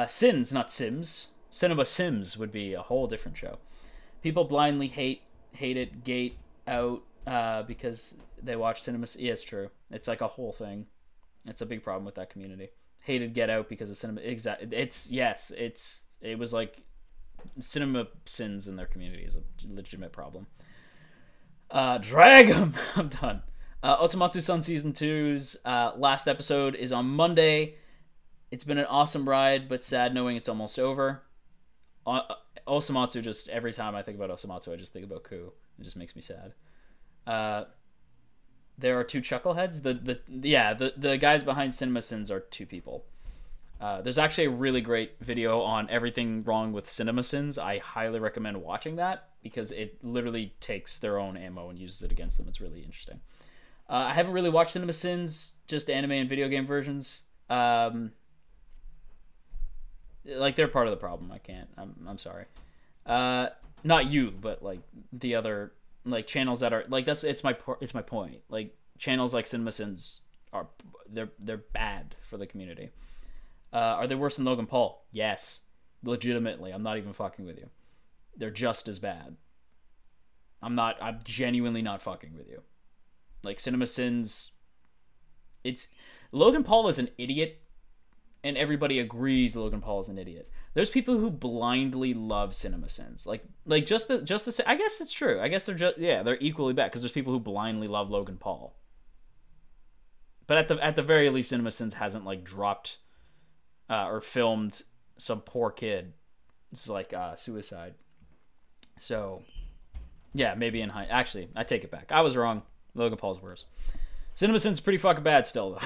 [SPEAKER 1] Sins, not Sims. Cinema Sims would be a whole different show. People blindly hate it, gate out, because they watch cinema. Yeah, it's true. It's like a whole thing. It's a big problem with that community. Hated Get Out because of cinema. It was like cinema sins in their community is a legitimate problem. Drag 'em. I'm done. Osomatsu-san Season 2's last episode is on Monday. It's been an awesome ride, but sad knowing it's almost over. Osomatsu, just every time I think about Osomatsu, I just think about Ku. It just makes me sad. There are two chuckleheads. The guys behind CinemaSins are two people. There's actually a really great video on everything wrong with CinemaSins. I highly recommend watching that because it literally takes their own ammo and uses it against them. It's really interesting. I haven't really watched CinemaSins, just anime and video game versions. Like, they're part of the problem. I can't. I'm sorry. Not you, but like the other, like, channels that are like, it's my point. Like, channels like CinemaSins they're bad for the community. Are they worse than Logan Paul? Yes, legitimately. I'm not even fucking with you. They're just as bad. I'm genuinely not fucking with you. Like, CinemaSins, Logan Paul is an idiot, and everybody agrees Logan Paul is an idiot. There's people who blindly love CinemaSins. Like just the I guess it's true. I guess they're equally bad because there's people who blindly love Logan Paul. But at the very least, CinemaSins hasn't like dropped or filmed some poor kid. It's like suicide. So yeah, maybe in high. Actually, I take it back. I was wrong. Logan Paul's worse. CinemaSins pretty fucking bad still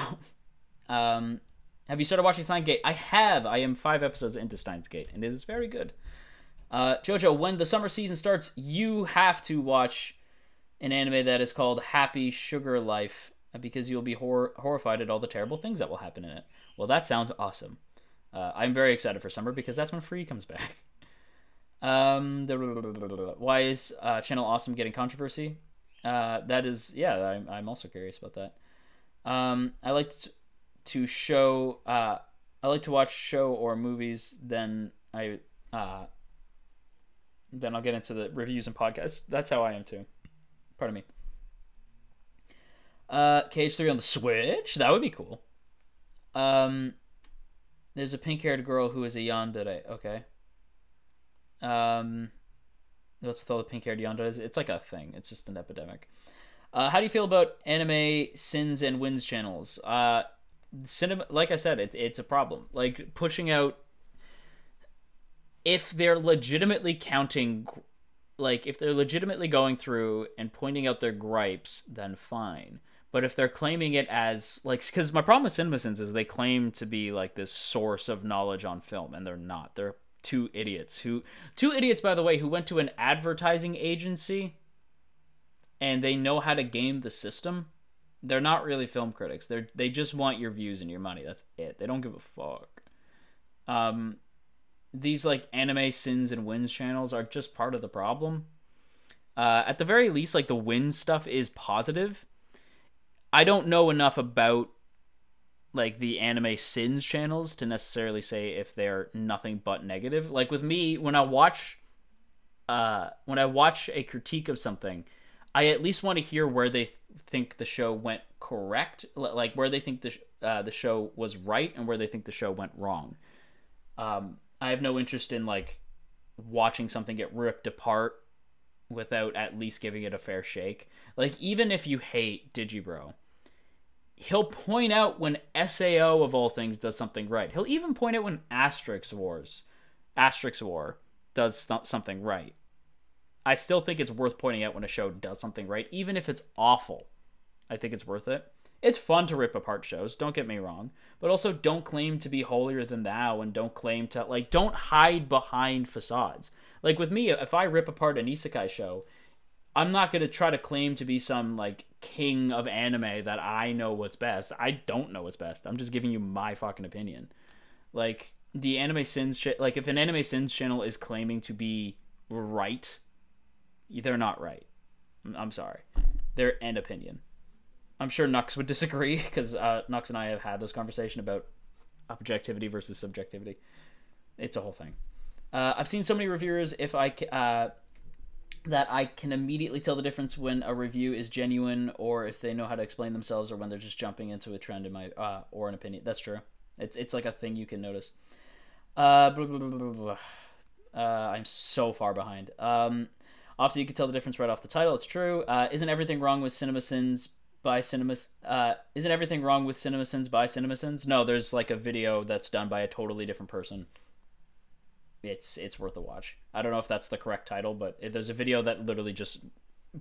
[SPEAKER 1] though. Have you started watching Steins Gate? I have. I am 5 episodes into Steins Gate, and it is very good. Jojo, when the summer season starts, you have to watch an anime that is called Happy Sugar Life, because you'll be horrified at all the terrible things that will happen in it. Well, that sounds awesome. I'm very excited for summer, because that's when Free comes back. Why is Channel Awesome getting controversy? That is, yeah, I'm also curious about that. I like to show I like to watch show or movies, then I'll get into the reviews and podcasts. That's how I am too. Pardon me. KH3 on the Switch, that would be cool. There's a pink-haired girl who is a yandere. Okay. What's with all the pink-haired yanderes? It's like a thing. It's just an epidemic. How do you feel about anime sins and wins channels? Cinema, like I said, it's a problem. Like pushing out, if they're legitimately counting, like if they're legitimately going through and pointing out their gripes, then fine. But if they're claiming it as like, because my problem with CinemaSins is they claim to be like this source of knowledge on film, and they're not. They're two idiots, by the way, who went to an advertising agency, and they know how to game the system. They're not really film critics. They just want your views and your money. That's it. They don't give a fuck. These like anime sins and wins channels are just part of the problem. At the very least, like the wins stuff is positive. I don't know enough about like the anime sins channels to necessarily say if they're nothing but negative. Like with me, when I watch a critique of something, I at least want to hear where they think the show went correct, like where they think the show was right and where they think the show went wrong. I have no interest in like watching something get ripped apart without at least giving it a fair shake. Like even if you hate Digibro, he'll point out when SAO of all things does something right. He'll even point out when Asterix War does something right. I still think it's worth pointing out when a show does something right, even if it's awful. I think it's worth it. It's fun to rip apart shows, don't get me wrong, but also don't claim to be holier than thou, and don't claim to, like, don't hide behind facades. Like with me, if I rip apart an isekai show, I'm not going to try to claim to be some, like, king of anime that I know what's best. I don't know what's best. I'm just giving you my fucking opinion. Like, the Anime Sins, like, if an Anime Sins channel is claiming to be right, they're not right. I'm sorry. They're an opinion. I'm sure Nux would disagree, because Nux and I have had this conversation about objectivity versus subjectivity. It's a whole thing. I've seen so many reviewers that I can immediately tell the difference when a review is genuine, or if they know how to explain themselves, or when they're just jumping into a trend in my or an opinion. That's true. It's like a thing you can notice. I'm so far behind. Often you can tell the difference right off the title. It's true. Isn't everything wrong with CinemaSins by Cinemas? Isn't everything wrong with CinemaSins by CinemaSins? No, there's like a video that's done by a totally different person. It's worth a watch. I don't know if that's the correct title, but there's a video that literally just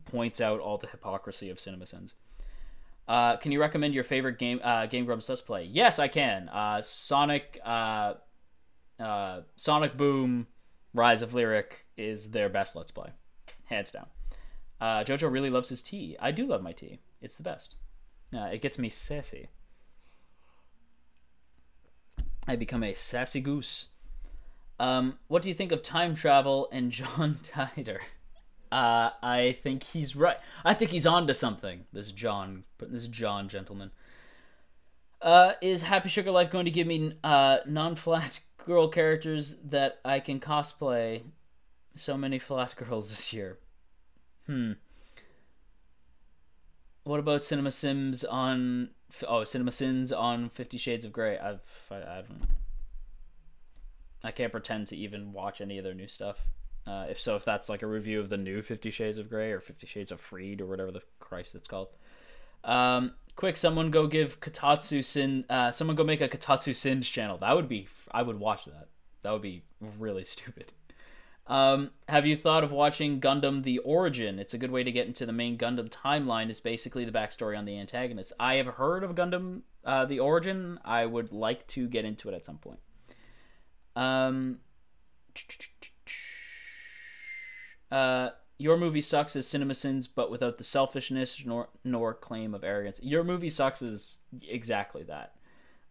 [SPEAKER 1] points out all the hypocrisy of CinemaSins. Can you recommend your favorite Game Grumps Let's Play? Yes, I can. Sonic Boom Rise of Lyric is their best Let's Play. Hands down. Jojo really loves his tea. I do love my tea. It's the best. It gets me sassy. I become a sassy goose. What do you think of time travel and John Titor? I think he's right. I think he's on to something. This John gentleman. Is Happy Sugar Life going to give me non-flat girl characters that I can cosplay? So many flat girls this year. What about CinemaSins on 50 Shades of Grey? I don't know. I can't pretend to even watch any of their new stuff. If that's like a review of the new 50 Shades of Grey or 50 Shades of Freed or whatever the Christ it's called. Quick, someone go give Kotatsu Sin. Someone go make a Kotatsu Sins channel. That would be. I would watch that. That would be really stupid. Have you thought of watching Gundam The Origin? It's a good way to get into the main Gundam timeline. It's basically the backstory on the antagonist. I have heard of Gundam The Origin. I would like to get into it at some point. Your movie sucks as CinemaSins, but without the selfishness nor claim of arrogance. Your movie sucks is exactly that.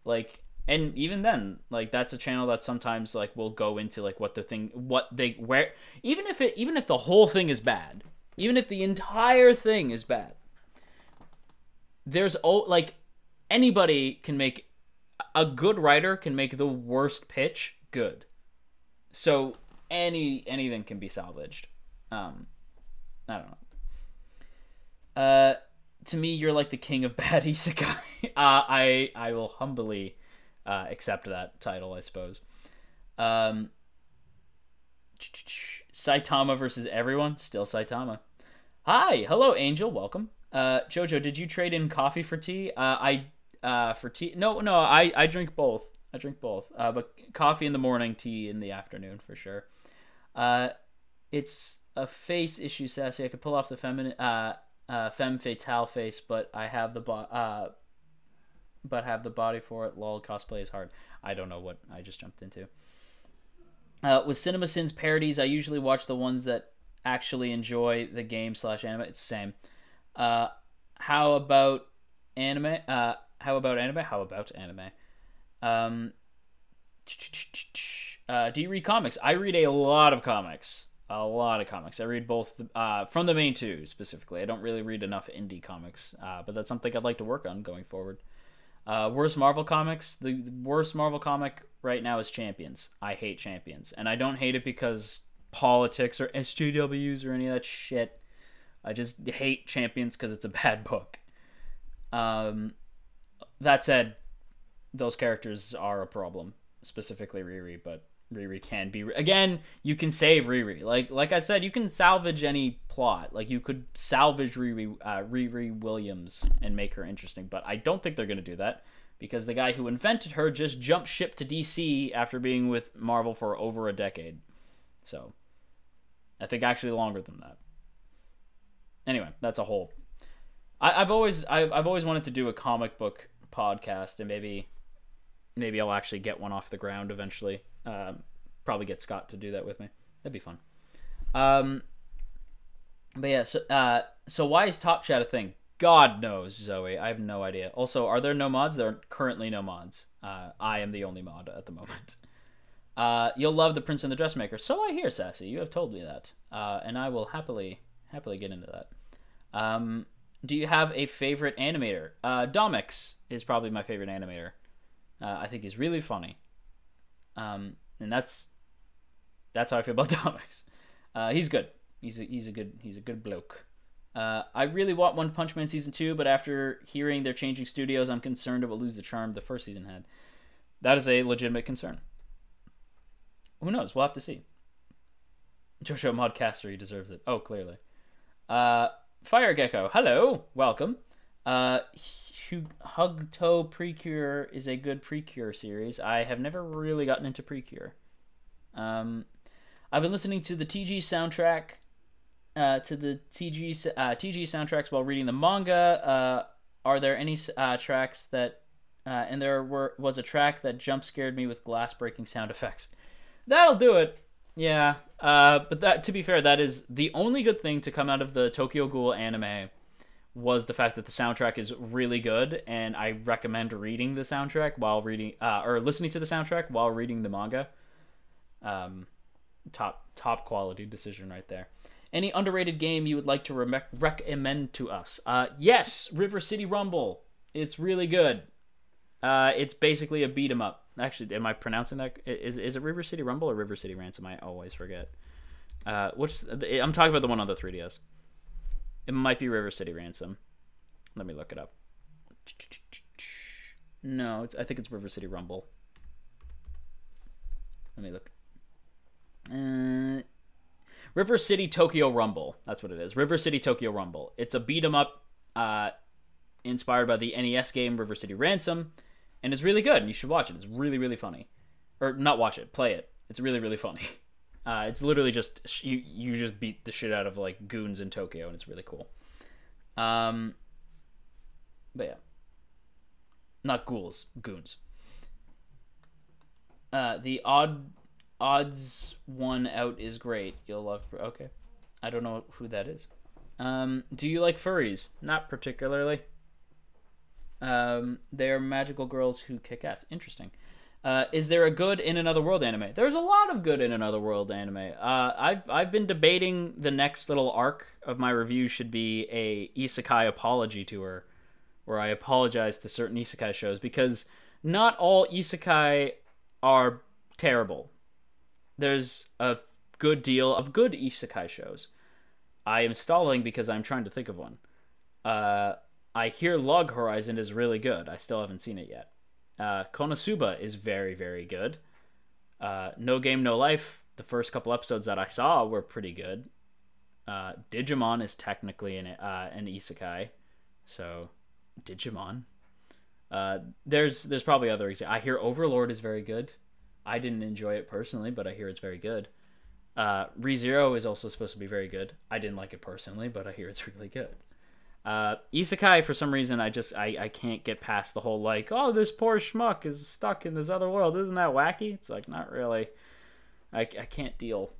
[SPEAKER 1] Like, and even then, like, that's a channel that sometimes like will go into like even if the whole thing is bad, even if the entire thing is bad, there's like anybody can make a good writer can make the worst pitch good. So anything can be salvaged. I don't know. To me, you're like the king of bad isekai. I will humbly accept that title, I suppose. Saitama versus everyone. Still Saitama. Hi, hello, Angel. Welcome. Jojo, did you trade in coffee for tea? For tea? No. I drink both. But coffee in the morning, tea in the afternoon for sure. It's a face issue, Sassy. I could pull off the femme fatale face, but I have the body for it. Lol, cosplay is hard. I don't know what I just jumped into. With CinemaSins parodies, I usually watch the ones that actually enjoy the game / anime. It's the same. How about anime? Do you read comics? I read a lot of comics. I read both from the main two specifically. I don't really read enough indie comics, but that's something I'd like to work on going forward. Worst Marvel comics? The worst Marvel comic right now is Champions. I hate Champions. And I don't hate it because politics or SJWs or any of that shit. I just hate Champions because it's a bad book. That said, those characters are a problem. Specifically Riri, but Riri can be... Again, you can save Riri. Like I said, you can salvage any plot. Like, you could salvage Riri Williams and make her interesting, but I don't think they're going to do that because the guy who invented her just jumped ship to DC after being with Marvel for over a decade. So, I think actually longer than that. Anyway, that's a whole... I've always wanted to do a comic book podcast, and maybe I'll actually get one off the ground eventually. Probably get Scott to do that with me. That'd be fun. But yeah, so why is Top Chat a thing? God knows, Zoe. I have no idea. Also, are there no mods? There are currently no mods. I am the only mod at the moment. You'll love The Prince and the Dressmaker. So I hear, Sassy. You have told me that. And I will happily get into that. Do you have a favorite animator? Domix is probably my favorite animator. I think he's really funny. And that's how I feel about Domix. He's good. He's a good bloke. I really want One Punch Man season 2, but after hearing they're changing studios, I'm concerned it will lose the charm the first season had. That is a legitimate concern. Who knows? We'll have to see. Jojo Modcaster, he deserves it. Oh, clearly. Fire Gecko, hello, welcome. Hugto Precure is a good Precure series. I have never really gotten into Precure. I've been listening to the TG soundtrack, TG soundtracks while reading the manga. Are there any tracks that, and there was a track that jump scared me with glass breaking sound effects. That'll do it. Yeah, but that, to be fair, that is the only good thing to come out of the Tokyo Ghoul anime was the fact that the soundtrack is really good, and I recommend reading the soundtrack while reading, or listening to the soundtrack while reading the manga. Top quality decision right there. Any underrated game you would like to recommend to us? Yes, River City Rumble. It's really good. It's basically a beat 'em up. Actually, am I pronouncing that? Is it River City Rumble or River City Ransom? I always forget. I'm talking about the one on the 3DS. It might be River City Ransom. Let me look it up. No, I think it's River City Rumble. Let me look. River City Tokyo Rumble. That's what it is. River City Tokyo Rumble. It's a beat 'em up inspired by the NES game River City Ransom, and it's really good. And you should watch it. It's really, really funny. Or not watch it, play it. It's really, really funny. It's literally just you just beat the shit out of like goons in Tokyo, and it's really cool. But yeah, not ghouls, goons. The odds one out is great. You'll love. Okay, I don't know who that is. Do you like furries? Not particularly. They're magical girls who kick ass. Interesting. Is there a good In Another World anime? There's a lot of good In Another World anime. I've been debating the next little arc of my review should be a isekai apology tour, where I apologize to certain isekai shows, because not all isekai are terrible. There's a good deal of good isekai shows. I am stalling because I'm trying to think of one. I hear Log Horizon is really good. I still haven't seen it yet. Konosuba is very, very good. No Game, No Life, the first couple episodes that I saw were pretty good. Digimon is technically an isekai, so Digimon. There's probably other examples. I hear Overlord is very good. I didn't enjoy it personally, but I hear it's very good. ReZero is also supposed to be very good. I didn't like it personally, but I hear it's really good. Isekai, for some reason, I can't get past the whole like, oh, this poor schmuck is stuck in this other world. Isn't that wacky? It's like, not really. I can't deal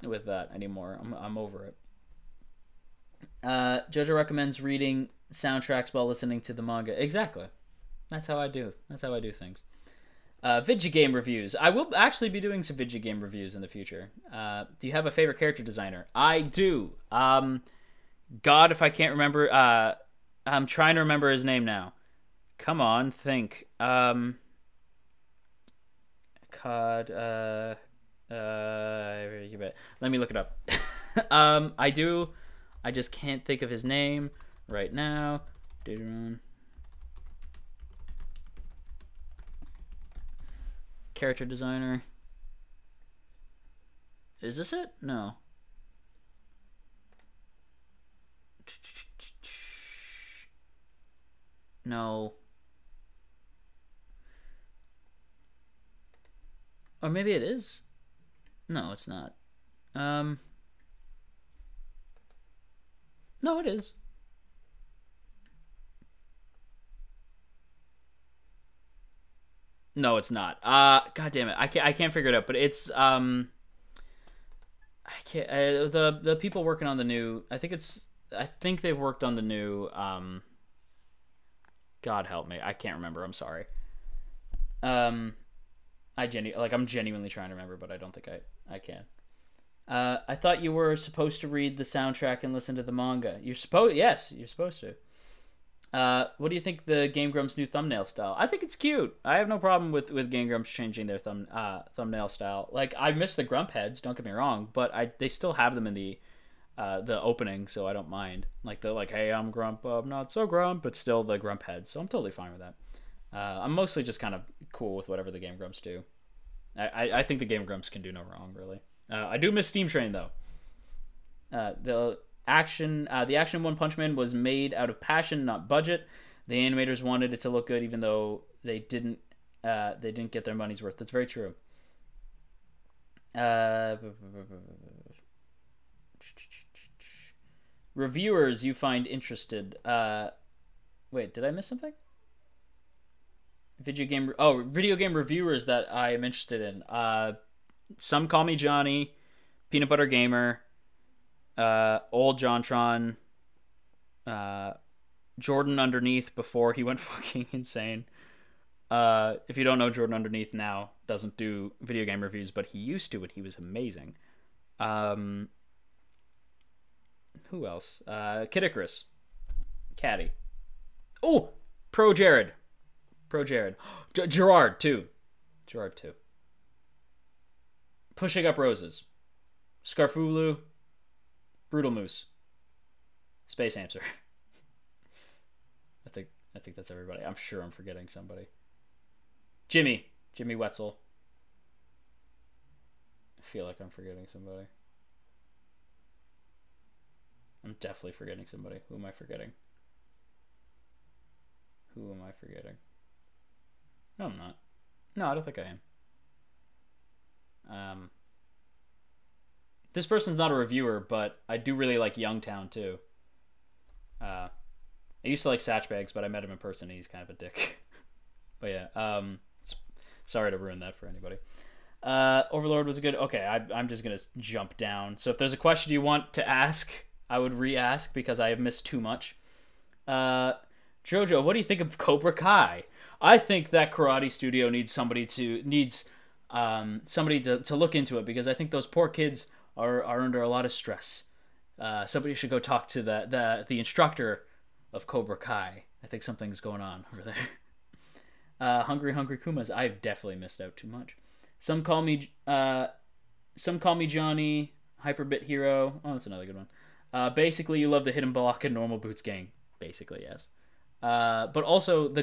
[SPEAKER 1] with that anymore. I'm over it. Jojo recommends reading soundtracks while listening to the manga. Exactly. That's how I do. That's how I do things. Video game reviews. I will actually be doing some video game reviews in the future. Do you have a favorite character designer? I do. God, if I can't remember. I'm trying to remember his name now. Come on, think. God. Let me look it up. I do. I just can't think of his name right now. Character designer. Is this it? No. No. Or maybe it is. No, it's not. No, it is. No, it's not. God damn it. I can't figure it out, but it's I can't the people working on the new, I think they've worked on the new God help me. I can't remember. I'm sorry. I'm genuinely trying to remember, but I don't think I can. I thought you were supposed to read the soundtrack and listen to the manga. Yes, you're supposed to. What do you think the Game Grumps' new thumbnail style? I think it's cute. I have no problem with Game Grumps changing their thumbnail style. Like, I miss the Grump heads, don't get me wrong, but they still have them in the opening, so I don't mind. Like, they're like, hey, I'm Grump, I'm not so Grump, but still the Grump head, so I'm totally fine with that. I'm mostly just kind of cool with whatever the Game Grumps do. I think the Game Grumps can do no wrong, really. I do miss Steam Train, though. The Action One Punch Man was made out of passion, not budget. The animators wanted it to look good, even though they didn't get their money's worth. That's very true. Reviewers you find interested. Wait, did I miss something? Video game reviewers that I am interested in. Some Call Me Johnny, Peanut Butter Gamer, Old JonTron, Jordan Underneath before he went fucking insane. If you don't know, Jordan Underneath now doesn't do video game reviews, but he used to, and he was amazing. Who else? Kid Icarus. Caddy. Oh! Pro Jared. Gerard, too. Pushing Up Roses. Scarfulu. Brutal Moose. Space Hamster. I think that's everybody. I'm sure I'm forgetting somebody. Jimmy Wetzel. feel like I'm forgetting somebody. I'm definitely forgetting somebody. Who am I forgetting? Who am I forgetting? No, I'm not. No, I don't think I am. This person's not a reviewer, but I do really like Youngtown too. I used to like Satchbags, but I met him in person and he's kind of a dick. But yeah, sorry to ruin that for anybody. Overlord was good. Okay, I'm just gonna jump down. So if there's a question you want to ask, I would re-ask because I have missed too much. Jojo, what do you think of Cobra Kai? I think that Karate Studio needs somebody to look into it because I think those poor kids are under a lot of stress. Somebody should go talk to the instructor of Cobra Kai. I think something's going on over there. Hungry Kumas. I've definitely missed out too much. Some call me Johnny. Hyperbit Hero. Oh, that's another good one. Basically, you love the Hidden Block and Normal Boots gang. Basically, yes. But also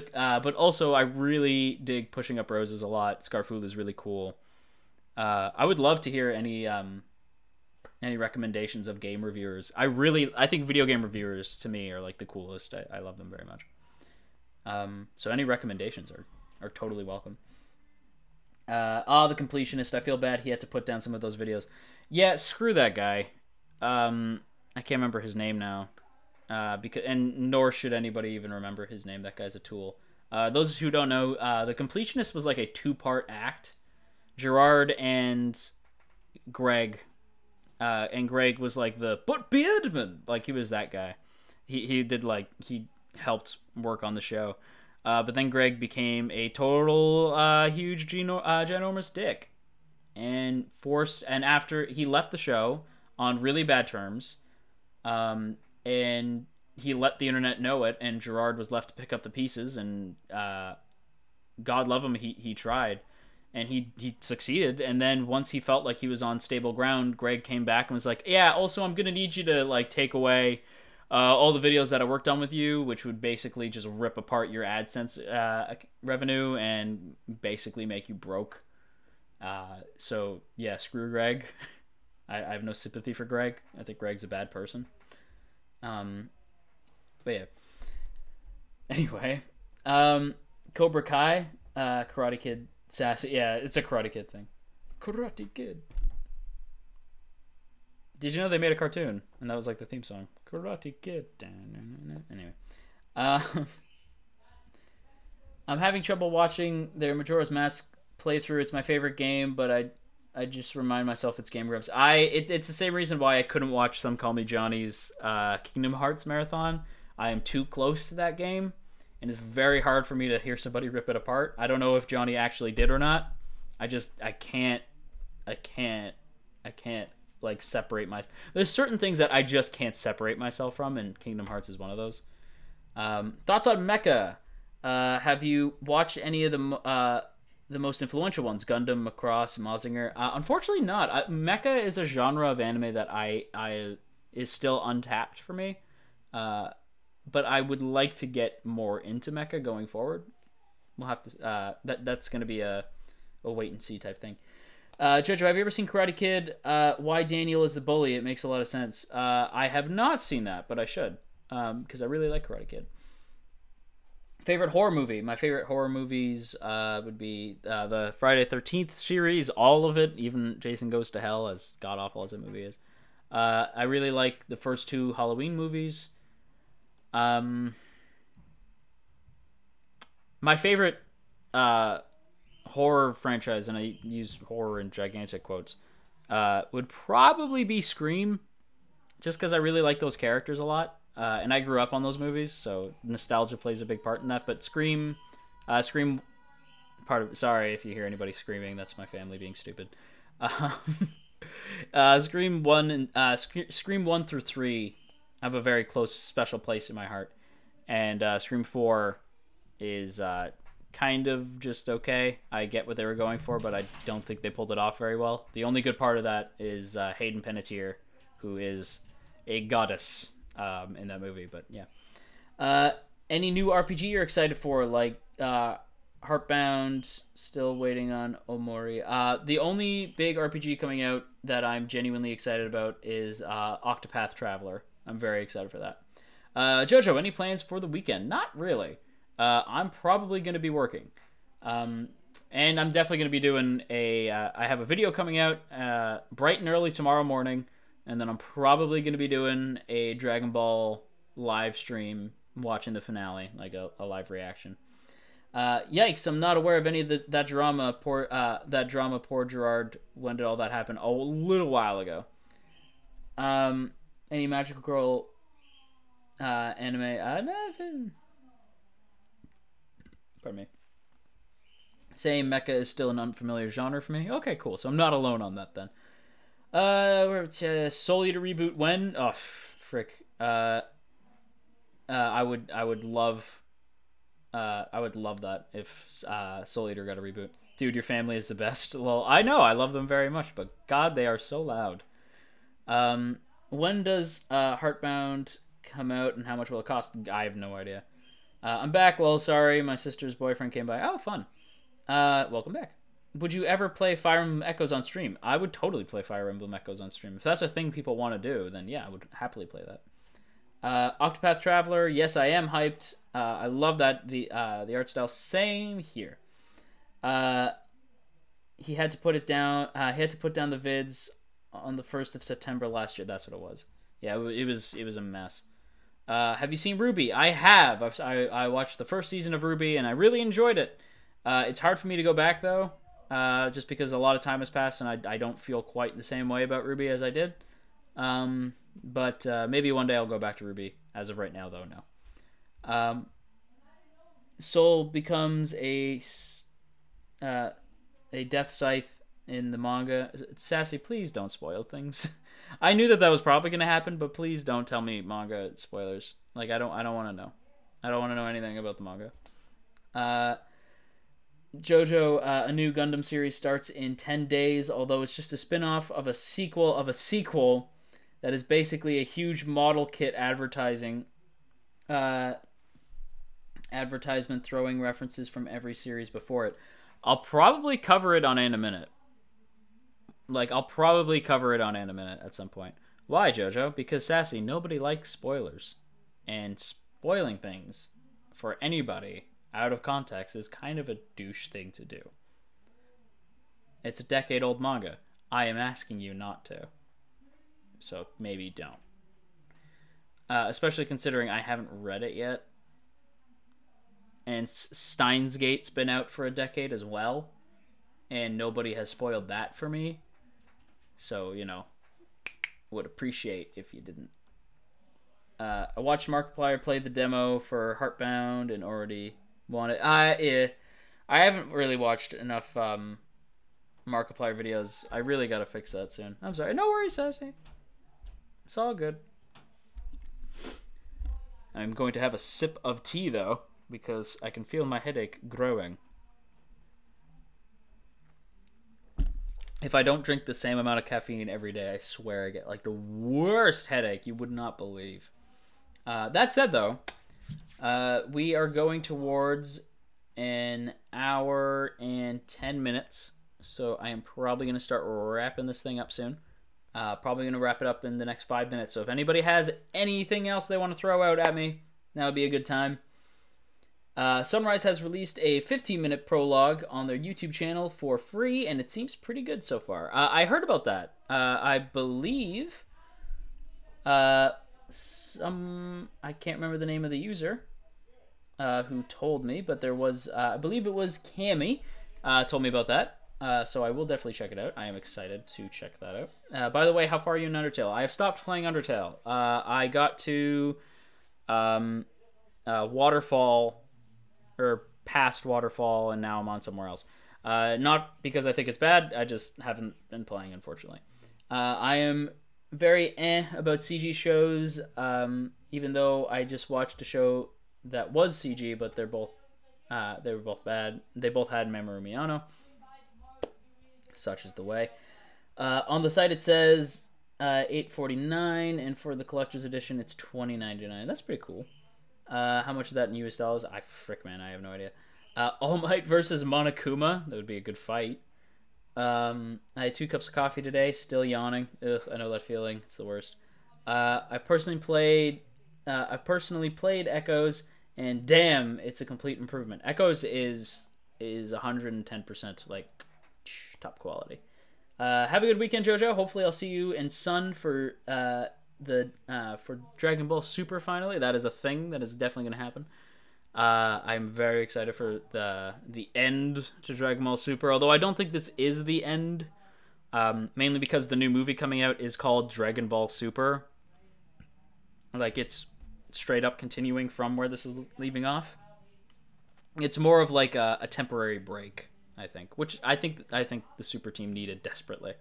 [SPEAKER 1] I really dig Pushing Up Roses a lot. Scarfool is really cool. I would love to hear any recommendations of game reviewers. I think video game reviewers to me are like the coolest. I love them very much. So any recommendations are totally welcome. The Completionist. I feel bad he had to put down some of those videos. Yeah, screw that guy. I can't remember his name now. Nor should anybody even remember his name. That guy's a tool. Those who don't know, The Completionist was like a 2-part act. Gerard and Greg. And Greg was like but Beardman. Like, he was that guy. He helped work on the show. But then Greg became a total huge ginormous dick. And after he left the show on really bad terms, and he let the internet know it, and Gerard was left to pick up the pieces, and God love him, he tried, and he succeeded. And then once he felt like he was on stable ground, Greg came back and was like, yeah, also I'm gonna need you to like take away all the videos that I worked on with you, which would basically just rip apart your AdSense revenue and basically make you broke. So yeah, screw Greg. I have no sympathy for Greg. I think Greg's a bad person. But yeah. Anyway, Cobra Kai, Karate Kid, Sassy. Yeah, it's a Karate Kid thing. Karate Kid. Did you know they made a cartoon and that was like the theme song? Karate Kid. Anyway, I'm having trouble watching their Majora's Mask playthrough. It's my favorite game, but I just remind myself it's Game Grumps. It's the same reason why I couldn't watch Some Call Me Johnny's Kingdom Hearts marathon. I am too close to that game, and it's very hard for me to hear somebody rip it apart. I don't know if Johnny actually did or not. I can't like separate myself. There's certain things that I just can't separate myself from, and Kingdom Hearts is one of those. Thoughts on Mecha? Have you watched any of the most influential ones? Gundam, Macross, Mazinger? Unfortunately not. Mecha is a genre of anime that I is still untapped for me. But I would like to get more into Mecha going forward. We'll have to that's going to be a wait and see type thing. Jojo, have you ever seen Karate Kid? Why Daniel is the bully? It makes a lot of sense. I have not seen that, but I should, because I really like Karate Kid. Favorite horror movie? My favorite horror movies would be the Friday 13th series, all of it, even Jason Goes to Hell, as god-awful as that movie is. I really like the first 2 Halloween movies. My favorite horror franchise, and I use horror in gigantic quotes, would probably be Scream, just because I really like those characters a lot. And I grew up on those movies, so nostalgia plays a big part in that. But Scream, sorry if you hear anybody screaming, that's my family being stupid. Scream 1 and Scream 1 through 3 have a very close, special place in my heart, and Scream 4 is kind of just okay. I get what they were going for, but I don't think they pulled it off very well. The only good part of that is Hayden Panettiere, who is a goddess in that movie. But yeah, any new RPG you're excited for, like Heartbound, still waiting on Omori. The only big RPG coming out that I'm genuinely excited about is Octopath Traveler. I'm very excited for that. Jojo, any plans for the weekend? Not really. I'm probably going to be working. And I'm definitely going to be doing I have a video coming out bright and early tomorrow morning. And then I'm probably going to be doing a Dragon Ball live stream, watching the finale, like a live reaction. Yikes! I'm not aware of any of that drama. Poor Gerard. When did all that happen? Oh, a little while ago. Any Magical Girl anime? Nothing. Pardon me. Saying mecha is still an unfamiliar genre for me. Okay, cool. So I'm not alone on that then. Soul Eater reboot when? Oh, frick. I would love that if Soul Eater got a reboot. Dude, your family is the best. Well, I know, I love them very much, but God, they are so loud. When does Heartbound come out, and how much will it cost? I have no idea. I'm back. Well, sorry, my sister's boyfriend came by. Oh, fun. Welcome back. Would you ever play Fire Emblem Echoes on stream? I would totally play Fire Emblem Echoes on stream. If that's a thing people want to do, then yeah, I would happily play that. Octopath Traveler, yes, I am hyped. I love that the art style. Same here. He had to put it down. He had to put down the vids on the 1st of September last year. That's what it was. Yeah, it was a mess. Have you seen RWBY? I have. I watched the first season of RWBY and I really enjoyed it. It's hard for me to go back though, just because a lot of time has passed and I don't feel quite the same way about RWBY as I did. But maybe one day I'll go back to RWBY. As of right now, though, no. Soul becomes a death scythe in the manga. Sassy, please don't spoil things. I knew that was probably going to happen, but please don't tell me manga spoilers. Like, I don't want to know. I don't want to know anything about the manga. JoJo, a new Gundam series starts in 10 days, although it's just a spin-off of a sequel of a sequel that is basically a huge model kit advertisement throwing references from every series before it. I'll probably cover it on Animinute. I'll probably cover it on Animinute at some point. Why, JoJo? Because, Sassy, nobody likes spoilers. And spoiling things for anybody out of context is kind of a douche thing to do. It's a decade-old manga. I am asking you not to. So maybe don't. Especially considering I haven't read it yet. And Steins Gate's been out for a decade as well. And nobody has spoiled that for me. So, would appreciate if you didn't. I watched Markiplier play the demo for Heartbound and already wanted... I haven't really watched enough Markiplier videos. I really gotta fix that soon. I'm sorry. No worries, Sassy. It's all good. I'm going to have a sip of tea, though, because I can feel my headache growing. If I don't drink the same amount of caffeine every day, I swear I get, the worst headache you would not believe. That said, though, we are going towards an hour and 10 minutes, so I am probably going to start wrapping this thing up soon. Probably going to wrap it up in the next 5 minutes. So if anybody has anything else they want to throw out at me, that would be a good time. Sunrise has released a 15-minute prologue on their YouTube channel for free, and it seems pretty good so far. I heard about that. I believe I can't remember the name of the user who told me, but there was, I believe it was Cammy, told me about that. So I will definitely check it out. I am excited to check that out. By the way, how far are you in Undertale? I have stopped playing Undertale. I got to Waterfall, or past Waterfall, and now I'm on somewhere else. Not because I think it's bad, I just haven't been playing, unfortunately. I am very about CG shows, even though I just watched a show that was CG, but they were both bad. They both had Mamoru Miyano. Such is the way. On the site it says $8.49, and for the collector's edition it's $20.99. That's pretty cool. How much is that in US dollars? I have no idea. All Might versus Monokuma. That would be a good fight. I had 2 cups of coffee today. Still yawning. Ugh, I know that feeling. It's the worst. I've personally played Echoes, and damn, it's a complete improvement. Echoes is 110% like top quality. Have a good weekend, JoJo. Hopefully, I'll see you in Sun for for Dragon Ball Super. Finally, that is a thing that is definitely going to happen. I'm very excited for the end to Dragon Ball Super. Although I don't think this is the end, mainly because the new movie coming out is called Dragon Ball Super. Like it's straight up continuing from where this is leaving off. It's more of like a temporary break, I think, which I think the Super team needed desperately.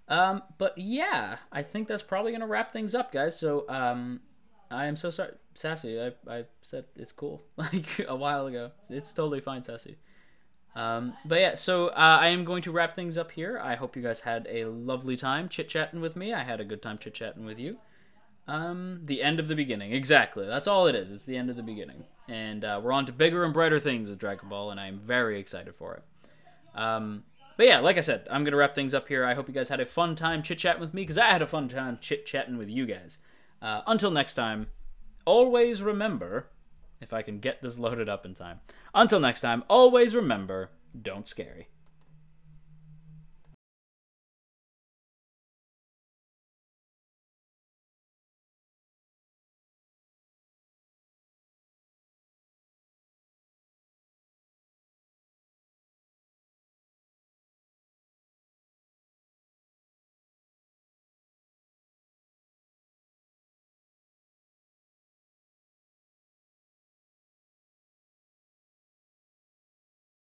[SPEAKER 1] But yeah, I think that's probably gonna wrap things up, guys. So I am so sorry, Sassy. I said it's cool like a while ago. It's totally fine, Sassy. But yeah, so I am going to wrap things up here. I hope you guys had a lovely time chit-chatting with me. I had a good time chit-chatting with you. The end of the beginning. Exactly. That's all it is. It's the end of the beginning. And we're on to bigger and brighter things with Dragon Ball, and I'm very excited for it. But yeah, like I said, I'm going to wrap things up here. I hope you guys had a fun time chit-chatting with me, because I had a fun time chit-chatting with you guys. Until next time, always remember, if I can get this loaded up in time. Until next time, always remember, don't scary.